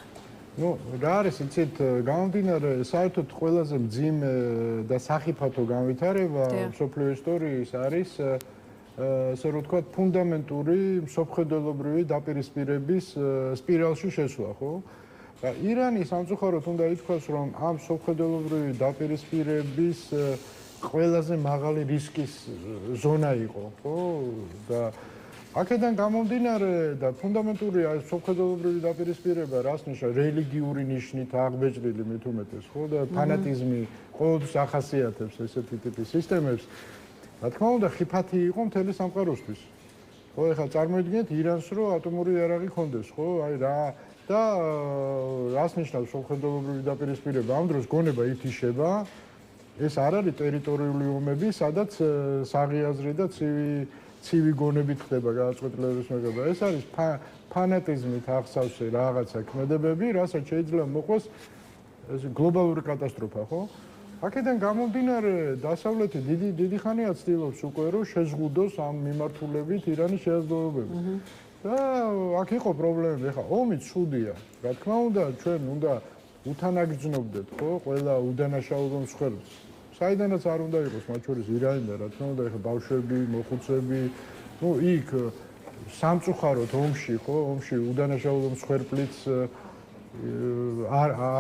რა არის იცით, გამომდინარე საერთოდ ყველაზე მძიმე და სახიფათო განვითარება მსოფლიო ისტორიის არის ასე რომ ვთქვათ ფუნდამენტური მსოფლმხედველობრივი დაპირისპირების სპირალში შესვლა, ხო? და ირანი სამწუხაროდ უნდა ითქვას, რომ ამ მსოფლმხედველობრივი დაპირისპირების ყველაზე მაღალი რისკის ზონა იყო, ხო? და აქედან გამომდინარე და ფუნდამენტური მსოფლმხედველობრივი დაპირისპირება რას ნიშნავს? რელიგიური ნიშნით აღბეჭდილი მით უმეტეს, ხო? და ფანატიზმი ყოველთვის ახასიათებს ესეთი ტიპის სისტემებს. რა თქმა უნდა, ხიფათი იყო მთელი სამყაროსთვის. ხო, ეხლა წარმოიდგინეთ ირანს, რომ ატომური იარაღი ქონდეს, ხო? აი და რას ნიშნავს სამხედროებრივი დაპირისპირება? ამ დროს გონება ითიშება. ეს არ არის ტერიტორიული ომები, სადაც საღიაზრი და ცივი გონებით ხდება გადაწყვეტილების მიღება. ეს არის ფანატიზმით აღსავსე რაღაცა ქმედებები, რასაც შეიძლება მოყვეს ეს გლობალური კატასტროფა, ხო? აქედან გამომდინარე, დასავლეთი დიდი ხანია ცდილობს უკვე რომ შეზღუდოს ამ მიმართულებით ირანის შეაძლებლობები. და აქ იყო პრობლემები, ხა ომი ცუდია. რა თქმა უნდა, ჩვენ უნდა უთანაგრძნობდეთ, ხო, ყველა უდანაშაულო მსხვერპლს. საიდანაც არ უნდა იყოს, მათ შორის ირანიდან, რა თქმა უნდა, ხა ბავშვები, მოხუცები, ну, იქ სამწუხაროდ ომში, ხო, ომში უდანაშაულო მსხვერპლიც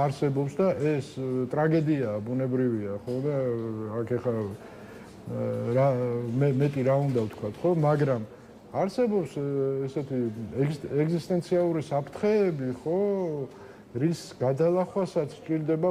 არსებობს და ეს ტრაგედია ბუნებრივია, ხო და აქ ხა მეტი რა უნდა ვთქვათ, ხო, მაგრამ არსებობს ესეთი ეგზისტენციალური საფრთხეები, ხო, რის გადალახვასაც სჭირდება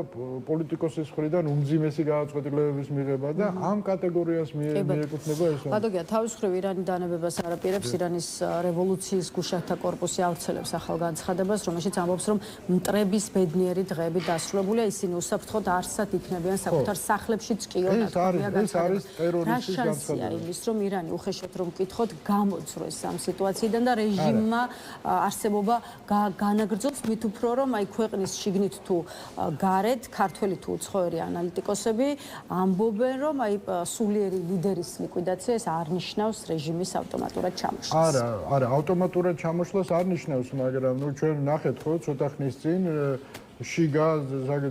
პოლიტიკოსის მხრიდან უმძიმესი გადაწყვეტილებების მიღება და ამ კატეგორიას მიეკუთვნება ეს. ბატონო, თავის მხრივ ირანი დანებებას არაპირებს, ირანის რევოლუციის გუშათა კორპუსი ავრცელებს ახალ განცხადებას, რომელშიც ამბობს, რომ მტრების ბედნიერი დღეები დასრულებულია, ისინი უსაფრთხოდ არსად იქნებიან საკუთარ სახლებშიც ჭიო ნათქვამია განცხადება. ეს არის ტერორისტის განცხადება. იმის, რომ ირანი უხეშად რომ მკითხოთ, გამოძროს ამ სიტუაციიდან და რეჟიმმა არსებობა განაგრძობს, მით უფრო რომ აი ქვეყნის შიგნით თუ გარეთ, ქართველი თუ უცხოელი ანალიტიკოსები ამბობენ, რომ აი სულიერი ლიდერის ლიკვიდაცია ეს არ ნიშნავს რეჟიმის ავტომატურად ჩამოშლას. არა, ავტომატურად ჩამოშლას არ ნიშნავს, მაგრამ ნუ ჩვენ ნახეთ ხო, ცოტა ხნის წინ შიგა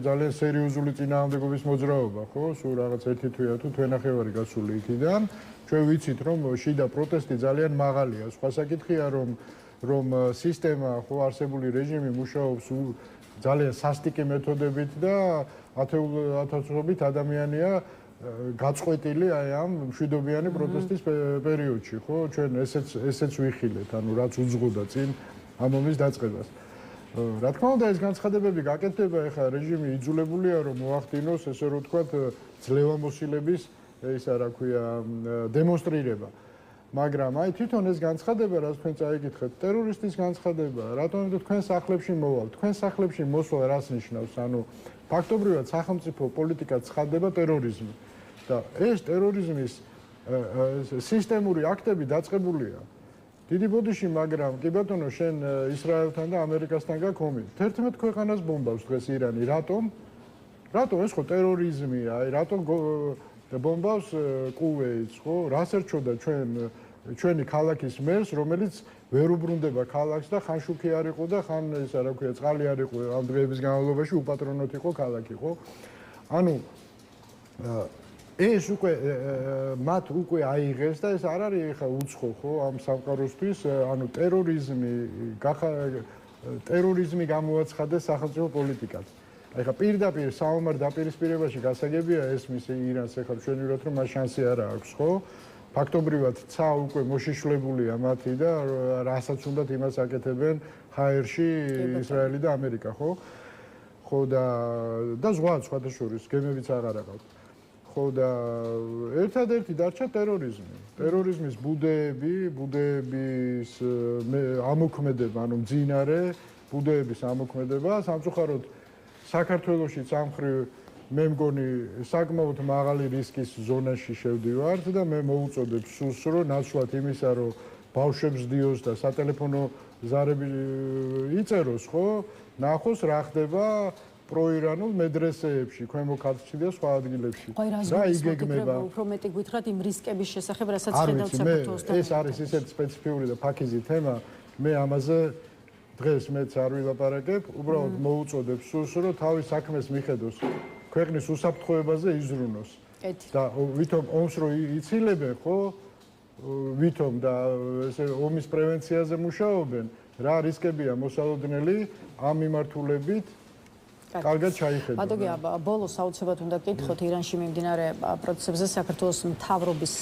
ძალიან სერიოზული წინააღმდეგობის მოძრაობა, ხო? სულ რაღაც ერთი თვეა თუ თვენახევარი გასული იქიდან. ჩვენ ვიცით, რომ შიდა პროტესტი ძალიან მაღალია. სხვა საკითხია, რომ სისტემა, ხო, არსებული რეჟიმი მუშაობს ძალიან სასტიკი მეთოდებით და ათასობით ადამიანია გაწყვეტილი აი ამ მშვიდობიანი პროტესტის პერიოდში, ხო? ჩვენ ესეც ვიხილეთ, ანუ რაც უძღოდა წინ ამ ომის დაწყებას. რა თქმა უნდა, ეს განცხადებები გაკეთდება, ეხლა რეჟიმი იძულებულია რომ მოახდინოს, ესე რომ ვთქვათ, ძლევამოსილების ისა რა ქვია, დემონსტრირება. მაგრამ აი თვითონ ეს განცხადება, რაც თქვენ წაიკითხეთ, ტერორისტის განცხადება, რატომ უნდა თქვენ სახლებში მოვალთ? თქვენ სახლებში მოსვლა რას ნიშნავს? ანუ ფაქტობრივად სახელმწიფო პოლიტიკა ცხადდება ტერორიზმი. და ეს ტერორიზმის სისტემური აქტები დაწყებულია. დიდი ბოდიში, მაგრამ კი ბატონო, შენ ისრაელთან და ამერიკასთან გაქვს ომი. 11 ქვეყანას ბომბავს დღეს ირანი. რატომ? რატომ ეს ხო ტერორიზმია? აი რატომ ბომბავს კუვეიტს, ხო? რას ერჩოდა ჩვენი ქალაქის მერს, რომელიც ვერ უბრუნდება ქალაქს და ხან შუქი არ იყო და ხან ისა რა ქვია, წყალი არ იყო ამ დღეების განმავლობაში უპატრონოთ იყო ქალაქი, ხო? ანუ ეს უკვე მათ უკვე აიღეს და ეს არ არის ხა უცხო, ხო, ამ სამყაროსთვის, ანუ ტერორიზმი გამოაცხადეს სახელმწიფო პოლიტიკად. აი ხა პირდაპირ საომარ დაპირისპირებაში გასაგებია ესმის ირანს, ეხლა ჩვენივით რომ მას შანსი არ აქვს, ხო? ფაქტობრივად ცა უკვე მოშიშვლებულია მათი და რასაც უნდათ იმას აკეთებენ ჰაერში ისრაელი და ამერიკა, ხო? ხო და სხვათა შორის გემებიც აღარ აყავთ. ხო და ერთადერთი დარჩა ტერორიზმი. ტერორიზმის ბუდეების ამოქმედება, ანუ მძინარე ბუდეების ამოქმედება, სამწუხაროდ საქართველოშიც ამ მხრივ მე მგონი საკმაოდ მაღალი რისკის ზონაში შევდივართ და მე მოუწოდებ სულს რომ ნაცვლად იმისა რომ ბავშვებს დიოს და სატელეფონო ზარები იწეროს, ხო? ნახოს რა ხდება პროირანულ მედრესეებში, ქვემო ქართლში და სხვა ადგილებში. რა იგეგმება? უფრო მეტი გითხრათ იმ რისკების შესახებ, რასაც ხედავთ საქართველოსთან. ეს არის ისეთი სპეციფიური და ფაქიზი თემა, მე ამაზე დღეს მეც არ ვილაპარაკებ, უბრალოდ მოუწოდებ სულს რომ თავის საქმეს მიხედოს, ქვეყნის უსაფრთხოებაზე იზრუნოს. და ვითომ ომს რო ცილებენ, ხო? ვითომ და ესე ომის პრევენციაზე მუშაობენ, რა რისკებია მოსალოდნელი ამ მიმართულებით კარგად ჩაიხედა. ბატონი, ბოლოს აუცილებლად უნდა გკითხოთ ირანში მიმდინარე პროცესებზე საქართველოს მთავრობის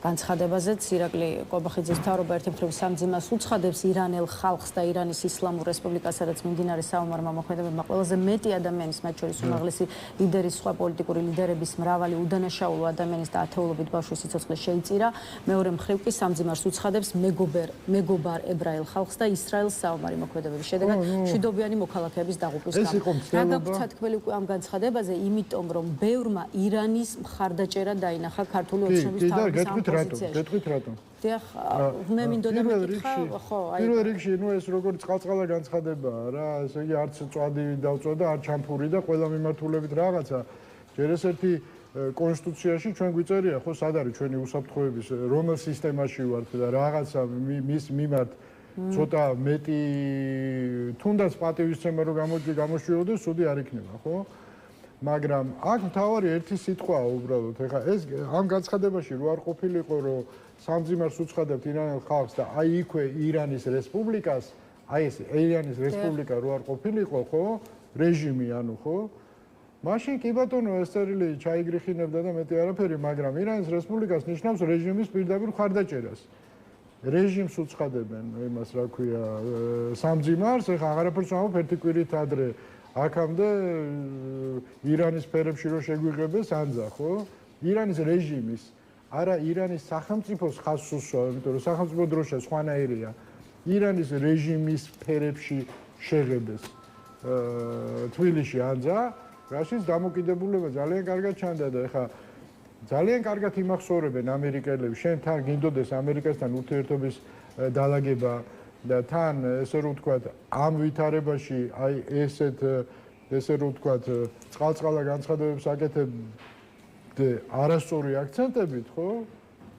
განცხადებაზეც. ირაკლი ყობახიძის მთავრობა ერთი მხრივ სამძიმას უცხადებს ირანელ ხალხს და ირანის ისლამურ რესპუბლიკას, სადაც მიმდინარე საომარმა მოქმედებებმა ყველაზე მეტი ადამიანის, მათ შორის უმაღლესი ლიდერის, სხვა პოლიტიკური ლიდერების, მრავალი უდანაშაულო ადამიანის და ათეულობით ბავშვის სიცოცხლე შეიწირა. მეორე მხრივ კი სამძიმარს უცხადებს მეგობარ ებრაელ ხალხს და ისრაელს საომარი მოქმედებების შედეგად მშვიდობიანი მოქალაქეების დაღუპვის გამო. რა გაქვთ თქმელი უკვე ამ განცხადებაზე, იმიტომ რომ ბევრმა ირანის მხარდაჭერა დაინახა ქართული ოცნების თავის ამ პოზიციაში. გეტყვით რატომ? დიახ, მე მინდოდა მეკითხა, ხო, აი. პირველ რიგში, ეს როგორც წყალწყალა განცხადებაა რა, ესე იგი არც წვადი დავწოდა, არც ჩამფური და ყველა მიმართულებით რაღაცა. ჯერ ესეთი კონსტიტუციაში ჩვენ გვიწერია, ხო, სად არის ჩვენი უსაფრთხოების, რომელ სისტემაში ვართ და რაღაცა მის მიმართ ცოტა მეტი თუნდაც პატივისცემა რო გამოშვიოდოს, სუდი არ იქნება, ხო? მაგრამ აქ მთავარი ერთი სიტყვაა უბრალოდ. ეხლა ეს ამ განცხადებაში რო არ ყოფილიყო, რომ სამძიმარს უცხადებთ ირანელ ხალხს და აი იქვე ირანის რესპუბლიკას, აი ეს ირანის რესპუბლიკა რო არ ყოფილიყო, ხო? რეჟიმი, ანუ ხო? მაშინ კი ბატონო ეს წერილი ჩაიგრიხინებდა და მეტი არაფერი, მაგრამ ირანის რესპუბლიკას ნიშნავს რეჟიმის პირდაპირ მხარდაჭერას. რეჟიმს უცხადებენ იმას, რა ქვია, სამძიმარს, ეხლა აღარაფერს ვამბობ ერთი კვირით ადრე აქამდე ირანის ფერებში რო შეგვიღებეს ანძა, ხო? ირანის რეჟიმის, არა ირანის სახელმწიფოს ხაზს უსვა, იმიტომ რომ სახელმწიფო დროშა სხვანაირია. ირანის რეჟიმის ფერებში შეღებეს თბილისში ანძა, რაშიც დამოკიდებულება ძალიან კარგად ჩანდა და ეხლა ძალიან კარგად იმახსოვრებენ ამერიკელები, შენ თან გინდოდეს ამერიკასთან ურთიერთობის დალაგება და თან ესე რომ ვთქვათ, ამ ვითარებაში აი ესე რომ ვთქვათ, წყალწყალა განცხადებებს აკეთებდე არასწორი აქცენტებით, ხო?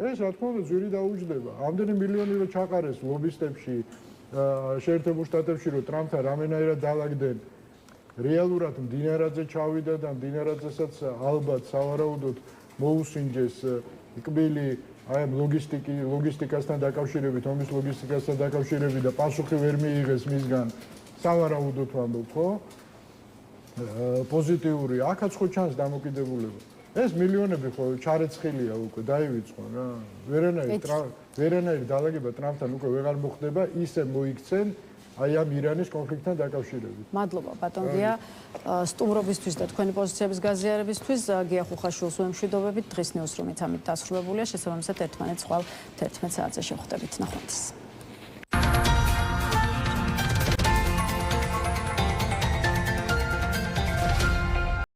ეს რა თქმა უნდა ძვირი დაუჯდება. ამდენი მილიონი რო ჩაყარეს ლობისტებში, შეერთებულ შტატებში რო ტრამპთან რამენაირად დალაგდნენ, რეალურად მდინარაძე ჩავიდა და მდინარაძესაც ალბათ სავარაუდოდ მოუსინჯეს კბილი აი ამ ლოგისტიკასთან დაკავშირებით, ომის ლოგისტიკასთან დაკავშირებით და პასუხი ვერ მიიღეს მისგან, სავარაუდოდ ვამბობ, ხო? პოზიტიური, აქაც ხო ჩანს დამოკიდებულება. ეს მილიონები ხო ჩარეცხილია უკვე, დაივიწყო რა. ვერანაირი დალაგება ტრამპთან უკვე ვეღარ მოხდება, ისე მოიქცენ აი ამ ირანის კონფლიქტთან დაკავშირებით. მადლობა ბატონია სტუმრობისთვის და თქვენი პოზიციების გაზიარებისთვის. გია ხუხაშვილს ვემშვიდობებით. დღის ნიუსრუმიც ამით დასრულებულია. შესაბამისად ერთმანეთს ხვალ 11 საათზე შევხვდებით. ნახვამდის.